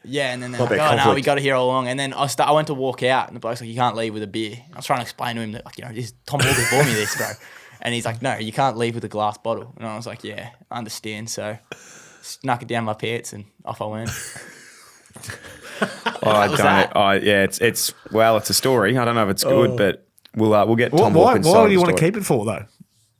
yeah, and then they're Not like, that oh no, conflict. we got it here all along. And then I went to walk out, and the bloke's like, you can't leave with a beer. I was trying to explain to him that, like, you know, this Tom Hawkins bought me this, bro. And he's like, no, you can't leave with a glass bottle. And I was like, yeah, I understand. So snuck it down my pants, and off I went. I was don't. that? Yeah, it's well, it's a story. I don't know if it's good, but we'll get Tom Why Hawkins. do you want to keep it for, though?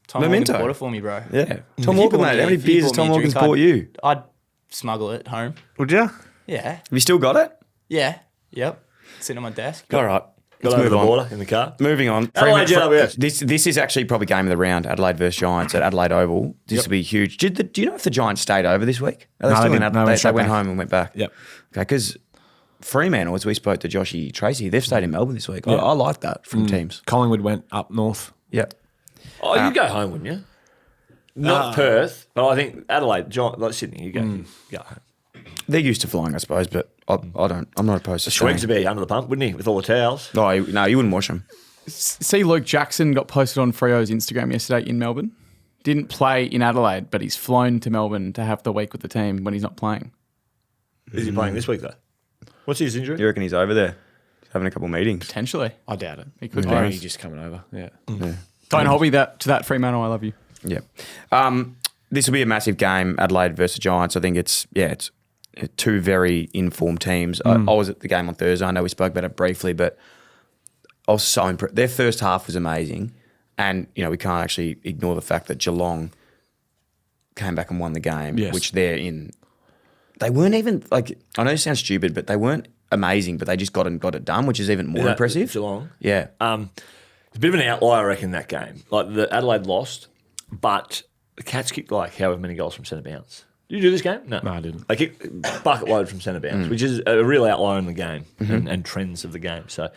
Tom Memento. Hawkins bought it for me, bro. Yeah, Tom If you Hawkins. bought Mate, me- how many if you beers has bought Tom me a Hawkins drink, bought you? I'd smuggle it home. Would you? Yeah. Have you still got it? Yeah. Yep. Sitting on my desk. All right. Got Let's over move the on. border in the car. Moving on. Adelaide GWS. This is actually probably game of the round. Adelaide versus Giants at Adelaide Oval. This will be huge. Do you know if the Giants stayed over this week? Are they No, still they in didn't. No, Adelaide? they They straight went back. home and went back. Yep. Okay, because Fremantle, as we spoke to Joshy Tracy, they've stayed in Melbourne this week. I like that from teams. Collingwood went up north. Yep. Oh, you go home, wouldn't you? Not Perth, but I think Adelaide, like Sydney, you go home. They're used to flying, I suppose, but I don't. I'm not opposed to Schwegs staying. would be under the pump, wouldn't he, with all the towels? No, you wouldn't wash them. See, Luke Jackson got posted on Freo's Instagram yesterday in Melbourne. Didn't play in Adelaide, but he's flown to Melbourne to have the week with the team when he's not playing. Is he playing this week, though? What's his injury? You reckon he's over there? He's having a couple of meetings. Potentially. I doubt it. He could I be. reckon he's just coming over. Yeah. Don't hold me to that Fremantle. I love you. Yeah. This will be a massive game, Adelaide versus Giants. I think it's two very informed teams. I was at the game on Thursday. I know we spoke about it briefly, but I was so impressed. Their first half was amazing. And, you know, we can't actually ignore the fact that Geelong came back and won the game, Yes. which they're in. They weren't even, like, I know it sounds stupid, but they weren't amazing, but they just got it done, which is even more that impressive. Geelong? Yeah. It's a bit of an outlier, I reckon, that game. Like, the Adelaide lost, but the Cats kicked, like, however many goals from centre bounce. Did you do this game? No, I didn't. They kicked bucket load from centre bounce, which is a real outlier in the game and trends of the game. So,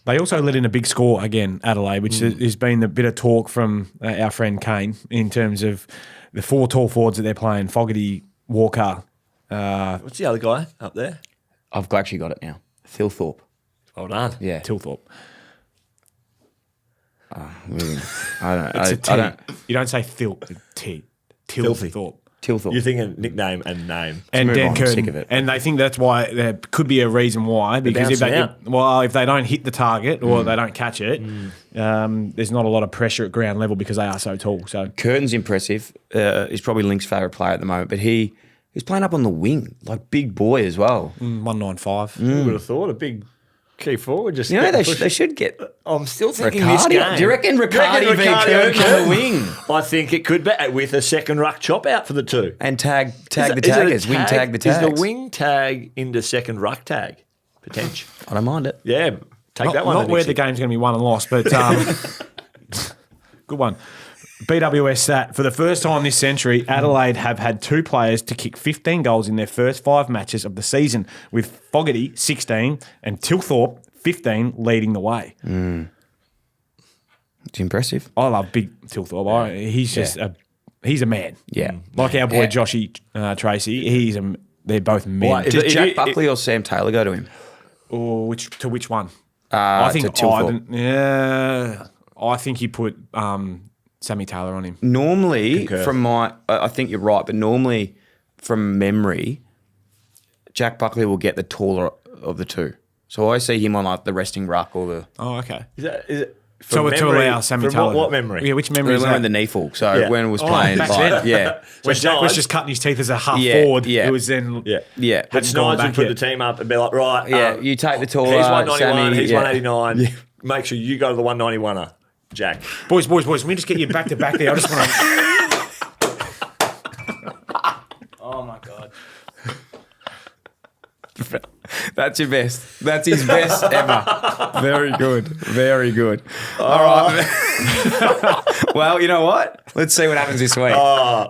They also let in a big score again, Adelaide, which has been a bit of talk from our friend Kane in terms of the four tall forwards that they're playing, Fogarty, Walker. what's the other guy up there? I've actually got it now. Phil Thorpe. Well done. Yeah. Tilthorpe. I don't. It's a T. I don't. You don't say Thilp. T. Filthy. Tilthorpe. Tilthorpe. You're thinking nickname and name. And move Dan on, I'm sick Curtin. of it. And they think that's why there could be a reason why. Because if bouncing if they don't hit the target or they don't catch it, there's not a lot of pressure at ground level because they are so tall. So Curtin's impressive. He's probably Link's favourite player at the moment, but he's playing up on the wing, like big boy as well. 195. Who would have thought a big key forward just. You know, they should get I'm still thinking this Riccardi. game. Do you reckon Riccardi v. Curtin on the wing? I think it could be with a second ruck chop out for the two. And tag Is the it a taggers, wing tag the tags. Is the wing tag into second ruck tag? Potential. I don't mind it. Yeah. Take that one. Not where the game's going to be won and lost, but good one. BWS stat. For the first time this century, Adelaide have had 2 players to kick 15 goals in their first 5 matches of the season, with Fogarty, 16, and Tilthorpe, 15, leading the way. It's impressive. I love big Tilthorpe. He's just he's a man. Yeah. Like our boy Joshy Tracy, they're both men. Well, Did Jack Buckley or Sam Taylor go to him? Or to which one? To Tilthorpe. I think he put Sammy Taylor on him. Normally, I think you're right, but normally from memory, Jack Buckley will get the taller of the two. So I see him on like the resting ruck or the. Oh, okay. Is it So to allow Sammy from Taylor. What memory? Yeah, which memory is when that? the knee fall. So Yeah. when it was playing, back like, then. yeah, When Jack was Schneider- just cutting his teeth as a half Yeah, forward. yeah. It was then. Yeah. yeah. But Hadn't gone Snipes would back put yet. the team up and be like, right, Yeah, you take the taller. he's 191, Sammy, he's yeah. 189. Make sure you go to the 191er, Jack. Boys, can we just get you back to back there? I just want to. Oh my god. That's your best. That's his best ever. Very good. Very good. All right. Well, you know what? Let's see what happens this week.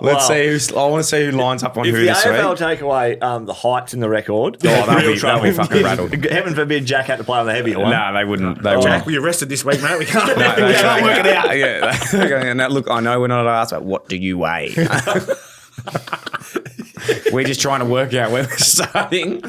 Let's see who's. I want to see who lines up on If who the this AFL week. take away the heights in the record, they'll be fucking rattled. Heaven forbid Jack had to play on the heavier one. No, they wouldn't. They Jack, wouldn't. we arrested this week, mate. We can't, No, we can't work it out. Yeah. Now, look, I know we're not asked, but what do you weigh? We're just trying to work out where we're starting.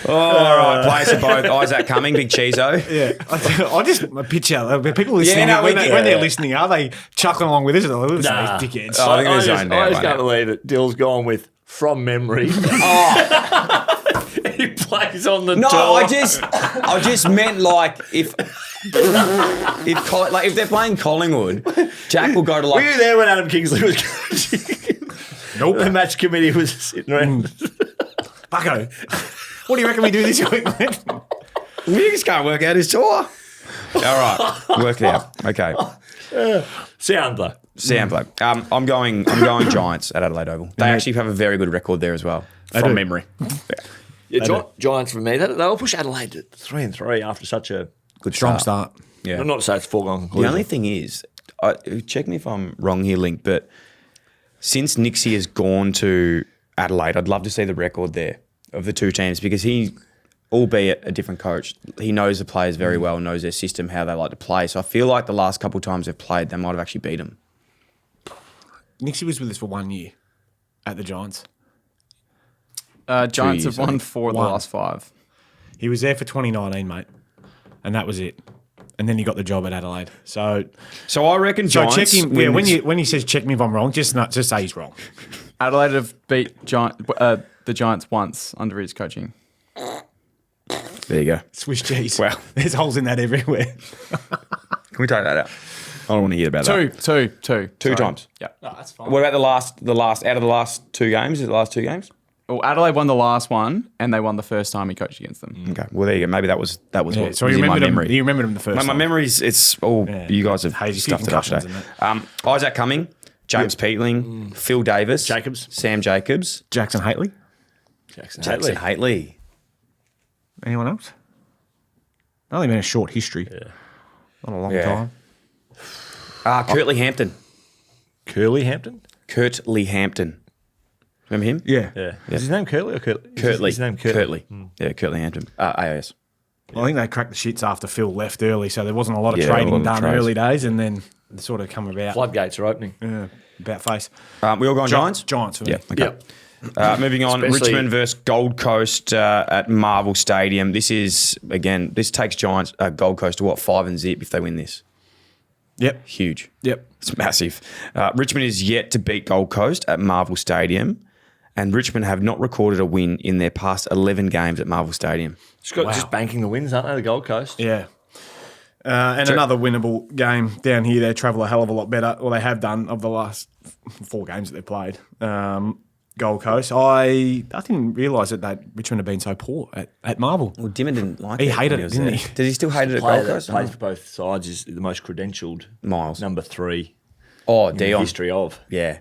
All right, place of both. Isaac Cumming, big cheeso. Yeah, I just picture people listening. Yeah, no, when we- they're listening, are they chuckling along with this? Or these Nah. dickheads. Oh, I think I they're just zoned out can't right now. believe it. Dill's gone with from memory. He plays on the No, tour. I just meant like if they're playing Collingwood, Jack will go to Were like. you there when Adam Kingsley was coaching? Nope. The match committee was sitting around. Bucko, what do you reckon we do this week, mate? You just can't work out his tour. All right, work it out. Okay, Sound though. sound bloke. I'm going Giants at Adelaide Oval. They actually have a very good record there as well, from do. memory. Yeah, Giants for me. They'll push Adelaide to 3-3 after such a Good Strong start. Yeah. I'm not to say it's foregone The conclusion. only thing is, check me if I'm wrong here, Link, but since Nixie has gone to Adelaide, I'd love to see the record there of the two teams because he, albeit a different coach, he knows the players very well, knows their system, how they like to play. So I feel like the last couple of times they've played, they might have actually beat them. Nixie was with us for 1 year at the Giants. Giants years, have won 4 of the One. last 5. He was there for 2019, mate, and that was it. And then he got the job at Adelaide. So So I reckon Giants. check him. win Yeah, when this- when he says check me if I'm wrong, just say he's wrong. Adelaide have beat the Giants once under his coaching. There you go. Swiss cheese. Wow. There's holes in that everywhere. Can we take that out? I don't want to hear about that. Two. Two Sorry. times. Yeah. No, that's fine. What about the last out of the last 2 games? Is it the last 2 games? Well, Adelaide won the last one, and they won the first time he coached against them. Okay. Well, there you go. Maybe that was Yeah, what so was he in my remembered him. memory. He remembered him the first My time. memories, it's all Yeah. you guys have Hazy, stuffed it up concussions today. and Isaac Cumming, James Peatling, Phil Davis, Jacobs. Sam Jacobs, Jackson Hately. Jackson Jackson Hately. Hately. Anyone else? Only been a short history. Yeah. Not a long Yeah. time. Curtly Hampton. Curly Hampton? Curtly Hampton. Remember him? Yeah. Yeah. Is his name Curly or Curtly? Curtly. His name Curtly. Curtly. Yeah, Curtly Hampton. AIS. I think they cracked the shits after Phil left early, so there wasn't a lot of Yeah, a lot trading of done trades. early days, and then it sort of come about. Floodgates are opening. About face. We all going Giants? Giants for me. Yeah. Okay. Moving on, Especially- Richmond versus Gold Coast at Marvel Stadium. This takes Giants Gold Coast to what, 5 and zip if they win this. Yep. Huge. Yep. It's massive. Richmond is yet to beat Gold Coast at Marvel Stadium, and Richmond have not recorded a win in their past 11 games at Marvel Stadium. Just banking the wins, aren't they, the Gold Coast? Yeah. And another winnable game down here. They travel a hell of a lot better, or they have done, of the last 4 games that they've played. Gold Coast. I didn't realise that Richmond had been so poor at Marvel. Well, Dimmer didn't like He it. hated when it, was didn't there. he? Does he still hate it at Player Gold that Coast? plays for both sides is the most credentialed. Miles. Number 3 Oh, in the Dion. history of. Yeah.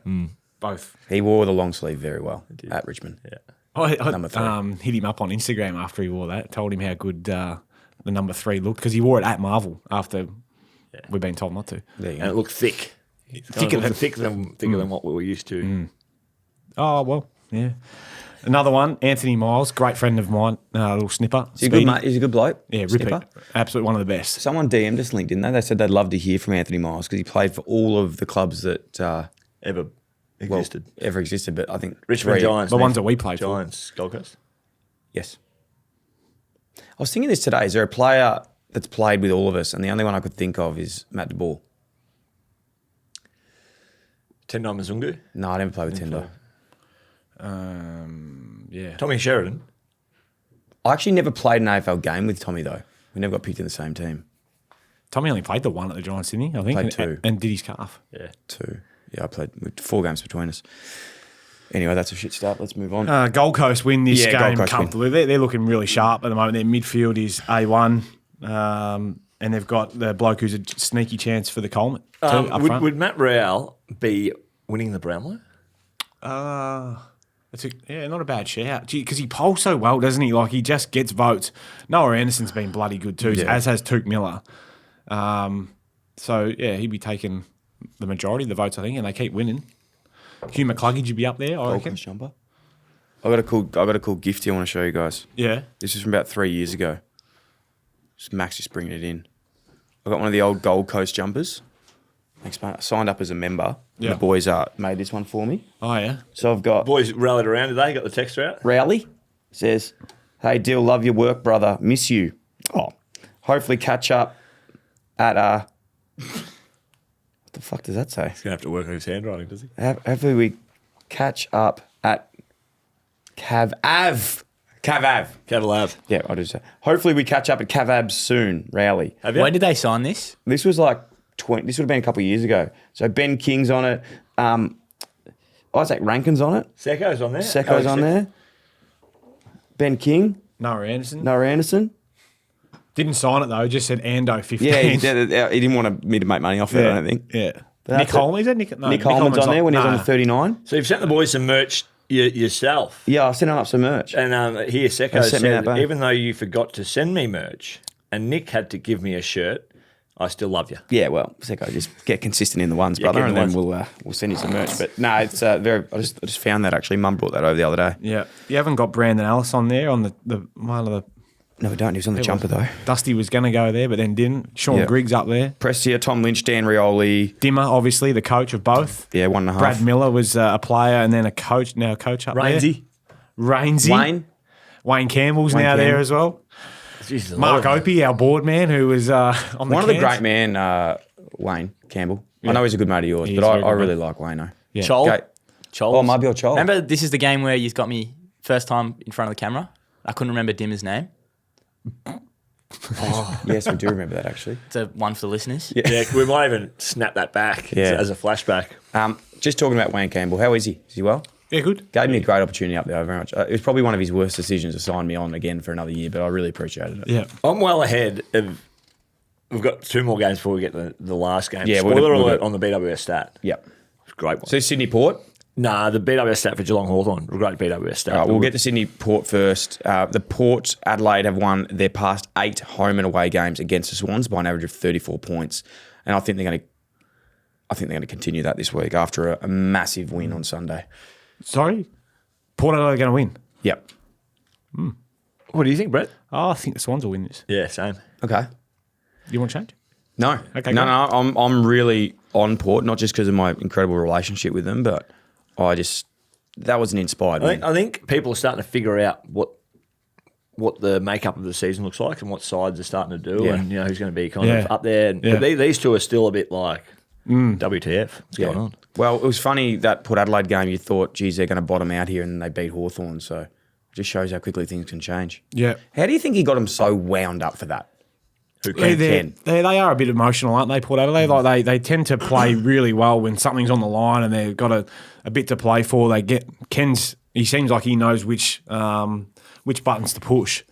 Both. He wore the long sleeve very well at Richmond. Yeah. I Number 3. hit him up on Instagram after he wore that. Told him how good the number 3 looked because he wore it at Marvel after we've been told not to. There you And it go. looked thick. Thicker than what we were used to. Oh, well, yeah. Another one, Anthony Miles, great friend of mine, a little snipper. He's a good mate. He's a good bloke. Yeah, Snipper. repeat. Absolutely one of the best. Someone DM'd us LinkedIn, didn't they? They said they'd love to hear from Anthony Miles because he played for all of the clubs that Ever existed. ever existed. But I think Richmond 3 Giants. The ones that we played for. Giants, Gold Coast. Yes. I was thinking this today. Is there a player that's played with all of us? And the only one I could think of is Matt de Boer. Tendai Mzungu. No, I never played with Tendo. Yeah. Tommy Sheridan. I actually never played an AFL game with Tommy, though. We never got picked in the same team. Tommy only played the one at the Giants, didn't he? I think. Played and, 2. And did his calf. Yeah. 2. Yeah, I played with 4 games between us. Anyway, that's a shit start. Let's move on. Gold Coast win this Yeah, Gold game Coast comfortably. They're looking really sharp at the moment. Their midfield is A1. And they've got the bloke who's a sneaky chance for the Coleman too, up front. Would Matt Real be winning the Brownlow? Not a bad shout. Because he polls so well, doesn't he? Like, he just gets votes. Noah Anderson's been bloody good too, Yeah. as has Tuke Miller. He'd be taking the majority of the votes, I think, and they keep winning. Hugh McCluggage would be up there, I Gold reckon. Coast jumper. I got a cool gift here I want to show you guys. Yeah. This is from about 3 years ago. Max just bringing it in. I got one of the old Gold Coast jumpers. Thanks, mate. I signed up as a member. Yeah. The boys made this one for me. Oh, yeah. So I've got Boys rallied around today, got the text out. Rowley. Says, hey, Dill, love your work, brother. Miss you. Oh, hopefully catch up at what the fuck does that say? He's going to have to work on his handwriting, does he? Hopefully we catch up at Cav Cavalav. Yeah, I do say. Hopefully we catch up at Cav soon, Rowley. Have you? When did they sign this? This was like this would have been a couple of years ago. So Ben King's on it. Isaac Rankin's on it. Secco's on there. Secco's on there. Ben King. Noah Anderson. Noah Anderson. Didn't sign it, though. Just said Ando 15. Yeah, he didn't want me to make money off it, I don't think. Yeah. But Nick that's it. Holman, is that Nick? No, Nick Holman's on there when he was on the Nah. 39. So you've sent the boys some merch yourself. Yeah, I sent him up some merch. And here Secco sent me that said, back. even though you forgot to send me merch and Nick had to give me a shirt, I still love you. Yeah, well, Secco, just get consistent in the ones, Yeah, brother, get and in the then we'll send you some merch. But no, it's very. I just found that actually. Mum brought that over the other day. Yeah. You haven't got Brandon Ellis on there on the one of the. No, we don't. He was on the jumper though. Dusty was going to go there, but then didn't. Sean Yeah. Griggs up there. Prestia, Tom Lynch, Dan Rioli. Dimmer, obviously, the coach of both. Yeah, 1.5. Brad Miller was a player and then a coach, now a coach up Rainsy. there. Rainsy. Wayne Campbell's now there Campbell. as well. Jesus, Mark Lord. Opie, our board man, who was on the One of the Cairns. great man, Wayne Campbell. I know he's a good mate of yours, He but is I very good really mate. like Wayne. Yeah. Chol. Okay. Chol. Oh, maybe I'll Chol. Remember, this is the game where you got me first time in front of the camera. I couldn't remember Dimmer's name. Yes, we do remember that actually. It's a one for the listeners. Yeah, we might even snap that back Yeah. as a flashback. Just talking about Wayne Campbell, how is he? Is he well? Yeah, good. Gave me a great opportunity up there very much. It was probably one of his worst decisions to sign me on again for another year, but I really appreciated it. Yeah. I'm well ahead of. We've got 2 more games before we get the last game. Yeah, Spoiler we'll alert do- on the BWS stat. Yep. Great one. So Sydney Port. Nah, the BWS stat for Geelong Hawthorn. Great BWS stat. All right, we'll get to Sydney Port first. The Port Adelaide have won their past 8 home and away games against the Swans by an average of 34 points, and I think they're going to continue that this week after a massive win on Sunday. Sorry? Port Adelaide are going to win. Yep. What do you think, Brett? Oh, I think the Swans will win this. Yeah, same. Okay. You want to change? No. Okay, No. go. I'm really on Port, not just because of my incredible relationship with them, but that was an inspired win. I think people are starting to figure out what what the makeup of the season looks like and what sides are starting to do, Yeah. and who's going to be kind Yeah. of up there. And Yeah. these two are still a bit like WTF. What's going on? Well, it was funny that Port Adelaide game. You thought, geez, they're going to bottom out here, and then they beat Hawthorn. So it just shows how quickly things can change. Yeah. How do you think he got him so wound up for that? Who Yeah, Ken? they are a bit emotional, aren't they, Port Adelaide? Like they tend to play really well when something's on the line and they've got a bit to play for. They get Ken's. He seems like he knows which buttons to push.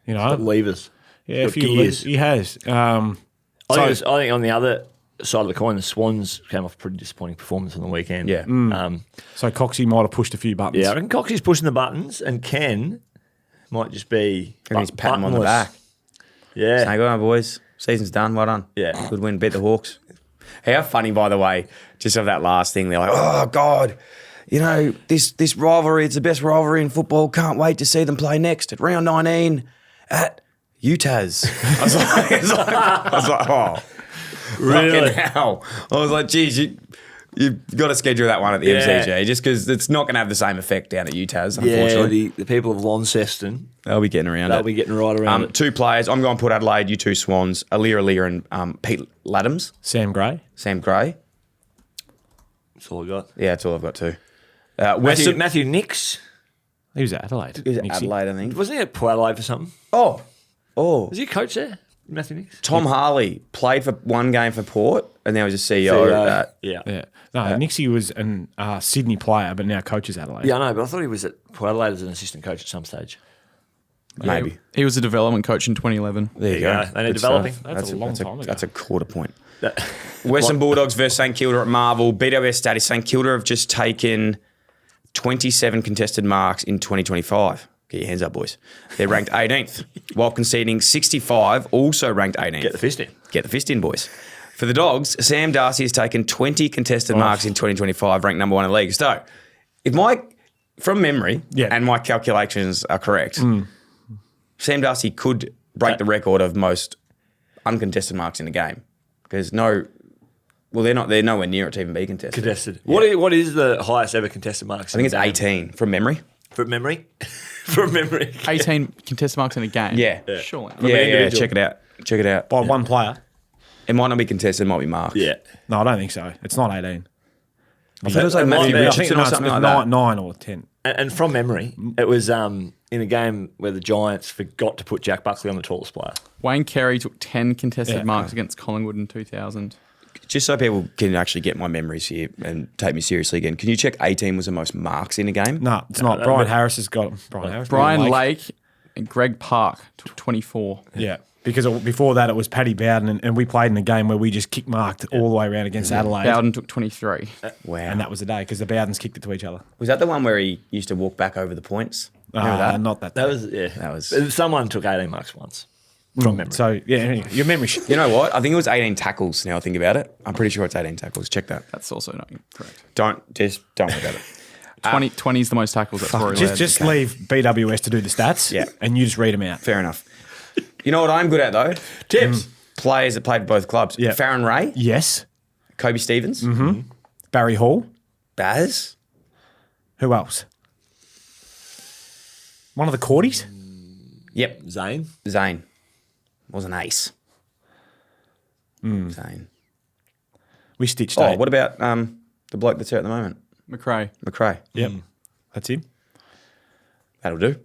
You know, Levers. yeah, got gears. he has. I think on the other side of the coin, the Swans came off a pretty disappointing performance on the weekend. Yeah. So Coxie might have pushed a few buttons. Yeah, I reckon Coxie's pushing the buttons, and Ken might just be. And he's patting him on the buttonless. back. Yeah. Saying, "Go on, boys. Season's done. Well done. Yeah. Good win. Beat the Hawks." How funny, by the way, just of that last thing. They're like, "Oh God, this rivalry. It's the best rivalry in football. Can't wait to see them play next at round 19 at UTAS." I was like, "Oh, Really? fucking hell!" I was like, "Geez, you've got to schedule that one at the Yeah. MCG just because it's not going to have the same effect down at UTAS. Yeah, Unfortunately, the people of Launceston, they'll be getting around they'll it. be getting right around it. Two players. I'm going Port Adelaide. You two Swans. Alir and Pete Laddams. Sam Gray. Sam Gray. That's all I got. Yeah, that's all I've got too. Matthew Nix. He was at Adelaide. Is it Nixie. Adelaide, I think. Wasn't he at Port Adelaide for something? Oh. Was he a coach there? Matthew Nix? Tom Harley played for one game for Port, and now he's a CEO. at yeah. Yeah. No, Nixie was an Sydney player, but now coaches Adelaide. Yeah, I know, but I thought he was at Port Adelaide as an assistant coach at some stage. maybe. He was a development coach in 2011. There you go. go. They need Good developing. stuff. That's a long time ago. That's a quarter point. Western Bulldogs versus St Kilda at Marvel. BWS status. St Kilda have just taken 27 contested marks in 2025. Get your hands up, boys. They're ranked 18th, while conceding 65, also ranked 18th. Get the fist in. Get the fist in, boys. For the Dogs, Sam Darcy has taken 20 contested marks in 2025, ranked number one in the league. So, from memory, and my calculations are correct, Sam Darcy could break the record of most uncontested marks in a game. Because they're nowhere near it to even be contested. Contested. Yeah. What is the highest ever contested marks? I think it's 18 from memory. From memory. From memory. 18 contested marks in a game. Yeah. Surely. Yeah, individual. check it out. By one player. It might not be contested, it might be marks. Yeah. No, I don't think so. It's not 18. I thought it was like It might Matthew be. I think Richardson or something like that. 9 or 10. And from memory, it was in a game where the Giants forgot to put Jack Buckley on the tallest player. Wayne Carey took 10 contested Yeah. marks against Collingwood in 2000. Just so people can actually get my memories here and take me seriously again, can you check 18 was the most marks in a game? No, it's not. Brian Harris has got Brian Lake and Greg Park took 24. Yeah. Because before that, it was Paddy Bowden, and we played in a game where we just kick marked all the way around against Adelaide. Bowden took 23. Wow. And that was the day because the Bowdens kicked it to each other. Was that the one where he used to walk back over the points? Remember that? Not that. That was, yeah. That was- Someone took 18 marks once. From memory. So, yeah, anyway, your memory. You know what? I think it was 18 tackles now I think about it. I'm pretty sure it's 18 tackles. Check that. That's also not correct. Don't worry about it. 20 is the most tackles. That's Rory Laird. Just leave BWS to do the stats. Yeah. And you just read them out. Fair enough. You know what I'm good at though? Tips. Players that played for both clubs. Yeah. Farron Ray, Yes. Kobe Stevens, Barry Hall. Baz. Who else? One of the Cordies? Yep. Zane. Zane was an ace. Zane. We stitched Oh, 8. what about the bloke that's here at the moment? McRae. McRae. Yep. That's him. That'll do.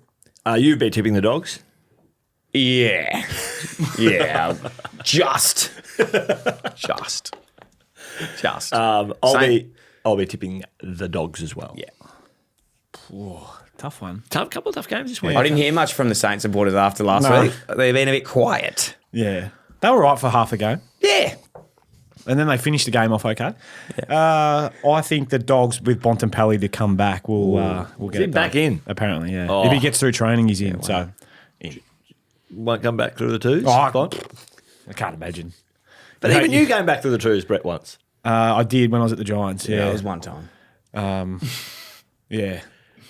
You've been tipping the Dogs. Yeah. Yeah. Just. I'll be tipping the Dogs as well. Yeah. Tough one. Couple of tough games this week. I didn't hear much from the Saints supporters after last No. week. They've been a bit quiet. Yeah. They were right for half a game. Yeah. And then they finished the game off okay. I think the Dogs with Bontempelli to come back will get he it back done. in? Apparently, yeah. Oh. If he gets through training, he's in. So Won't come back through the twos. I can't imagine. But even you came back through the twos, Brett, once. I did when I was at the Giants. Yeah, Yeah, it was one time. yeah.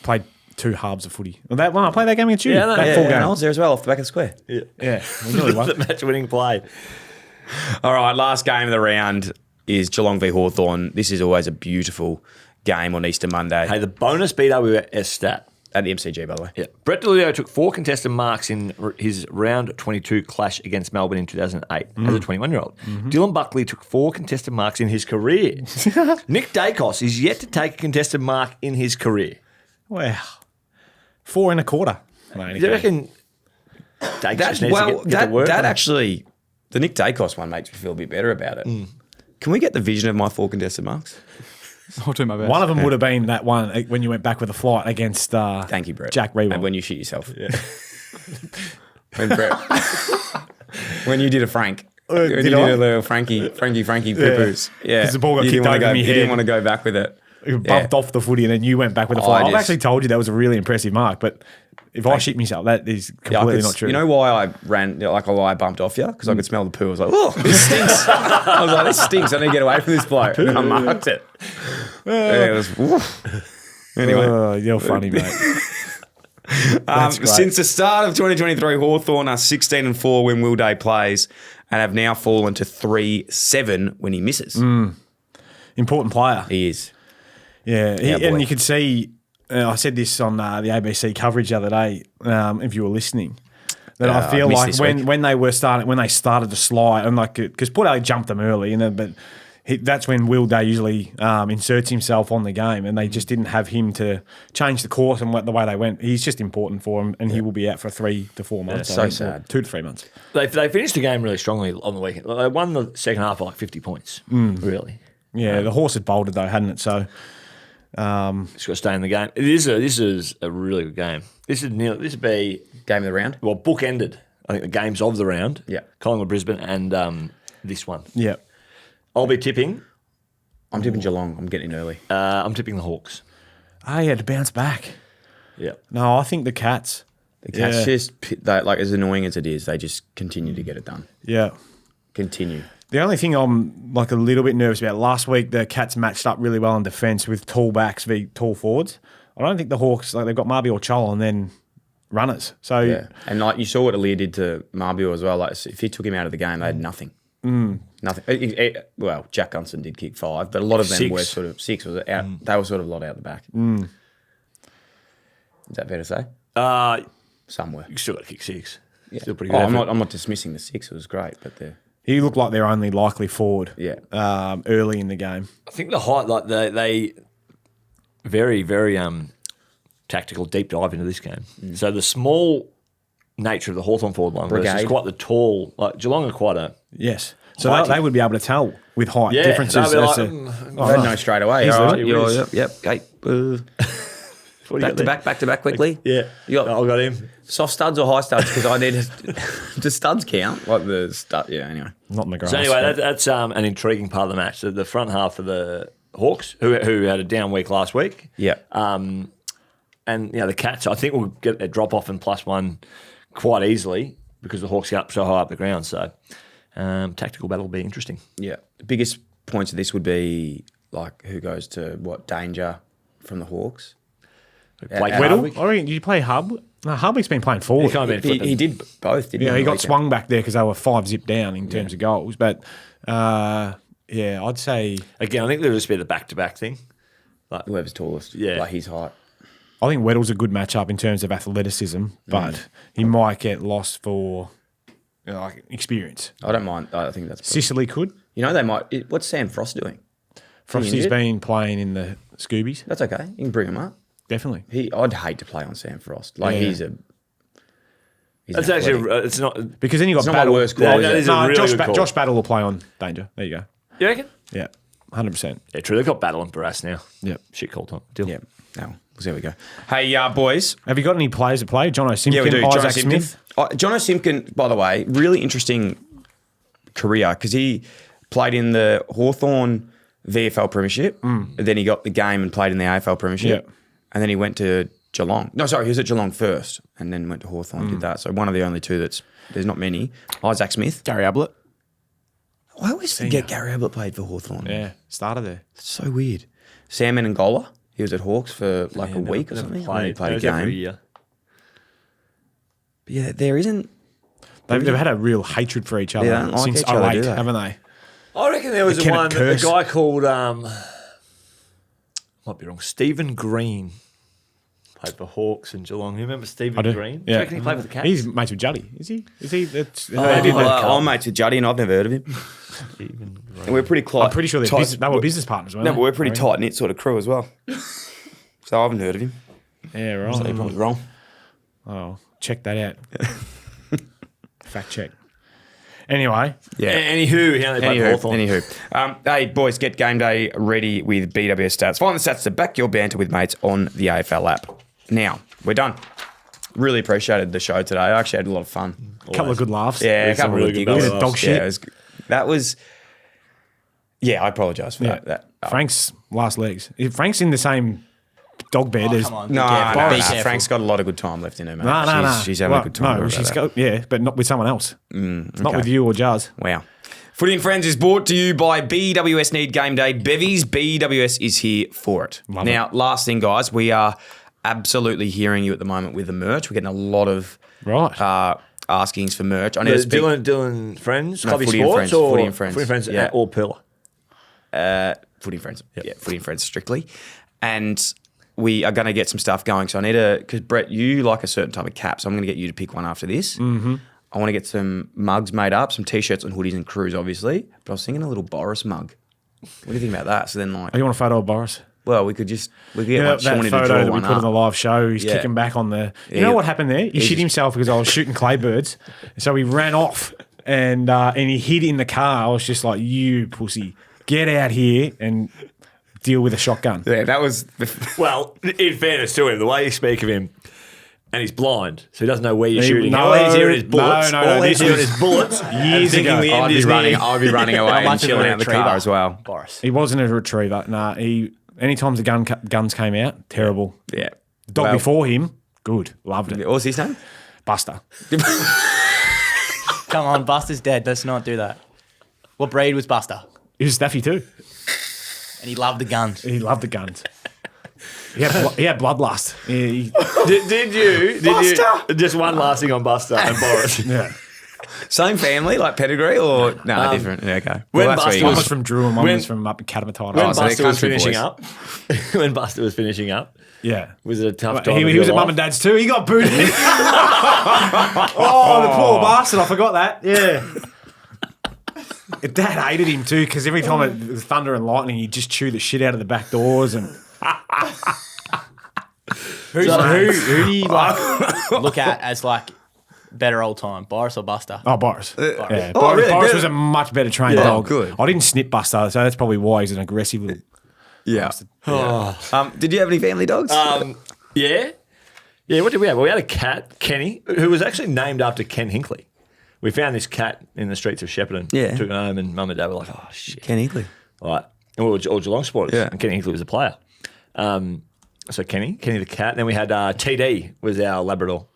Played 2 halves of footy. I played that game against you. Yeah, I know. that Yeah, full And game. I was there as well off the back of the square. Yeah, we nearly won. The match-winning play. All right, last game of the round is Geelong v Hawthorn. This is always a beautiful game on Easter Monday. Hey, the bonus BWS stat At the MCG, by the way. Yeah. Brett DeLeo took 4 contested marks in his round 22 clash against Melbourne in 2008 as a 21-year-old. Dylan Buckley took 4 contested marks in his career. Nick Dacos is yet to take a contested mark in his career. Wow. 4 1/4. Do you reckon Dacos just needs to get to work? That actually, the Nick Dacos one makes me feel a bit better about it. Can we get the vision of my 4 contested marks? I'll do my best. One of them would have been that one when you went back with a flight against Thank you, Brett. Jack Rewell. And when you shit yourself. Yeah. when you did a Frank. When you did a little Frankie poo-poos. Yeah. Because the ball got You kicked didn't wanna over go- me You head. didn't want to go back with it. You bumped off the footy and then you went back with a flight. I've actually told you that was a really impressive mark, but if I shit myself, that is completely not true. You know why I ran, like why I bumped off you? Because I could smell the poo. I was like, oh, this stinks. I was like, this stinks. I need to get away from this bloke. And I marked it. Yeah, it was, woof. Anyway. You're funny, mate. That's great. Since the start of 2023, Hawthorn are 16-4 when Will Day plays and have now fallen to 3-7 when he misses. Important player. He is. Yeah, boy. and you could see, I said this on the ABC coverage the other day, if you were listening, that I feel missed like this when week. they started to slide, and because Port Adelaide jumped them early, but that's when Will Day usually inserts himself on the game, and they just didn't have him to change the course and the way they went. He's just important for him, and he will be out for 3 to 4 months. so sad. 2 to 3 months. They finished the game really strongly on the weekend. They won the second half by like 50 points, really. Yeah, the horse had bolted though, hadn't it? So It's got to stay in the game. This is a really good game. This would be Game of the round. well bookended. I think the games of the round. Yeah. Collingwood, Brisbane, and this one. yeah, I'll be tipping. I'm tipping Geelong. I'm getting in early. I'm tipping the Hawks. he had to bounce back. Yeah. No, I think the Cats. The Cats like as annoying as it is, they just continue to get it done. Yeah. Continue. The only thing I'm like a little bit nervous about, last week the Cats matched up really well in defence with tall backs v tall forwards. I don't think the Hawks, they've got Marby or Chol and then runners. So Yeah. And like you saw what Aaliyah did to Marby as well. Like if he took him out of the game, they had nothing. Nothing. Well, Jack Gunson did kick 5, but a lot of them 6. were sort of 6 was out. They were sort of a lot out the back. Is that fair to say? Somewhere. You still got to kick 6. Yeah. Still pretty good. I'm not dismissing the 6. It was great, but he looked like their only likely forward early in the game. I think the height, like they very, very tactical deep dive into this game. So the small nature of the Hawthorn forward line versus Brigade. quite the tall, like Geelong are quite a Yes. So Heighty. they would be able to tell with height Yeah, differences. they'll be as like, to- they know straight away. He's All the- right, yep. Hey, what do you got there? back to back quickly. Yeah, You got I got him. soft studs or high studs because I need do studs count? Like the stud. Yeah. Anyway. Not in the grass. So anyway, but- that's an intriguing part of the match. The front half of the Hawks, who had a down week last week, Yeah. and the Cats, I think will get a drop off in +1 quite easily because the Hawks get up so high up the ground. So tactical battle will be interesting. Yeah. The biggest points of this would be like who goes to what danger from the Hawks. Blake Weddle? Hardwick. I reckon, did you play Hub? No, Hubwick's been playing forward. He kind of been flipping. He did both, didn't he? Yeah, on he the got weekend? swung back there because they were 5-zip down in terms of goals. But I'd say Again, I think there'll just be the back-to-back thing. Whoever's tallest. Yeah. Like his height. I think Weddle's a good matchup in terms of athleticism, but he might get lost for experience. I don't mind. I think that's. Sicily could. You know, they might. What's Sam Frost doing? Frosty's injured? been playing in the Scoobies. That's okay. You can bring him up. Definitely. I'd hate to play on Sam Frost. Like Yeah. he's That's an actually athletic. it's not. Because then you got It's not my Battle. worst call, That is is it? a really Josh, good call. Josh Battle will play on Danger. There you go. You reckon? Yeah, 100%. Yeah, true. They've got Battle and Barras now. Yep. Shit call time. Deal. Yeah. No. There we go. Hey, boys. Have you got any players to play? John O'Simpkin, Yeah, we do. Isaac Smith? John O'Simpkin, by the way, really interesting career because he played in the Hawthorn VFL Premiership. Then he got the game and played in the AFL Premiership. Yeah. And then he went to Geelong. No, sorry, he was at Geelong first and then went to Hawthorn, did that. So one of the only two there's not many. Isaac Smith. Gary Ablett. I always forget Gary Ablett played for Hawthorn. Yeah, started there. It's so weird. Sam Menengola. He was at Hawks for like a week or something. I think he played a game. year. But yeah, there isn't. They've had a real hatred for each other They don't like since each other, 08, do they? haven't they? I reckon there was The a Kenneth one, a Curse. guy called, might be wrong, Stephen Green Played for Hawks and Geelong. You remember Stephen I do. Green? Do Yeah. you reckon he played for the Cats? He's mates with Juddy. Is he? Is he? That's, I'm mates with Juddy, and I've never heard of him. Stephen Green. And we're pretty close. I'm pretty sure they were business partners, weren't No, they? but we're pretty tight knit sort of crew as well. So I haven't heard of him. Yeah, right. So you're probably wrong. Oh, check that out. Fact check. Anyway, Yeah. Anywho, he only played for Hawthorn. Anywho. Hey, boys, get game day ready with BWS Stats. Find the stats to back your banter with mates on the AFL app. Now, we're done. Really appreciated the show today. I actually had a lot of fun. a couple of good laughs. Yeah, a couple of really good giggles. laughs. Dog shit. Yeah, that was... Yeah, I apologise for that. Frank's last legs. Frank's in the same dog bed Oh, as. come on. Be No, careful. no, Be no. careful. Frank's got a lot of good time left in her, mate. No. She's having a good time. No, she's got, but not with someone else. Not with you or Jazz. Wow. Footy and Friends is brought to you by BWS Need Game Day. Bevies, BWS is here for it. Love now, last thing, guys, we are absolutely hearing you at the moment with the merch. We're getting a lot of Right. askings for merch. I need to speak. Dylan Friends, No, Clubby Footy and Sports, Friends, or Footy and Friends. Footy and Friends, Yeah. or Pillar. Footy and Friends. Yeah, Footy and Friends strictly. And we are going to get some stuff going. So I need to, because Brett, you like a certain type of cap, so I'm going to get you to pick one after this. Mm-hmm. I want to get some mugs made up, some T-shirts and hoodies and crews, obviously. But I was thinking a little Boris mug. What do you think about that? So then, like, Oh, you want a photo of Boris? well, we could get Yeah, like that Shawnee to photo draw that we one put on the up. live show, he's Yeah. kicking back on the... You Yeah, know he- what happened there? He shit just- himself because I was shooting clay birds. So he ran off and he hid in the car. I was just like, you pussy, get out here and deal with a shotgun. Yeah, that was... Well, in fairness to him, the way you speak of him, and he's blind, so he doesn't know where you're He- shooting. no, All he's hearing is bullets. no, All he's this hearing was is bullets. years and thinking ago. the end I'd is be running away and much of a chilling out the car retriever? as well. Boris. He wasn't a retriever. Nah, anytime the guns came out, terrible. Yeah. Dog Well, before him, good. Loved it. What was his name? Buster. Come on, Buster's dead. Let's not do that. What breed was Buster? He was Staffy too. And he loved the guns. He loved the guns. He had bloodlust. Did you? Just one last thing on Buster and Boris. Yeah. Same family, like pedigree, or no, different? Yeah, okay. when Well, that's where Buster you One go. was from Drew and one When- was from up in Catamata. When so they're Buster was country finishing boys. up, when Buster was finishing up, Yeah. was it a tough time? He of was your at life? Mum and Dad's too. He got booted. Oh, the poor bastard. I forgot that. Yeah. Dad hated him too because every time it was thunder and lightning, he'd just chew the shit out of the back doors. And Who do you like look at as like better old time, Boris or Buster? oh, Boris. Yeah, Oh, Boris, really? Boris Better- was a much better trained Yeah, dog. good. I didn't snip Buster, so that's probably why he's an aggressive little. Yeah. Did you have any family dogs? Yeah. Yeah, what did we have? Well, we had a cat, Kenny, who was actually named after Ken Hinkley. We found this cat in the streets of Shepparton. Yeah. Took it home and Mum and Dad were like, oh, shit. Ken Eagley. Right. And we were all Geelong supporters. Yeah. And Kenny Hinkley was a player. So Kenny the cat. And then we had TD was our Labrador.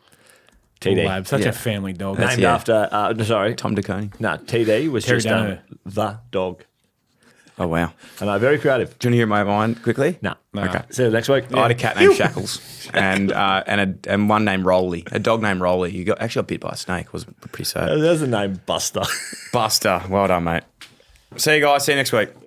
TD. Lab, such Yeah. a family dog. Named yeah. after, sorry. Tom DeConey. No, TD was Terry just Dano. the dog. Oh, wow. I know, very creative. Do you want to hear my mind quickly? No. Okay. See you next week. I had a cat named Shackles and one named Rolly, a dog named Rolly. You got actually got bit by a snake. It was pretty sad. There's the name Buster. Buster, well done, mate. See you guys. See you next week.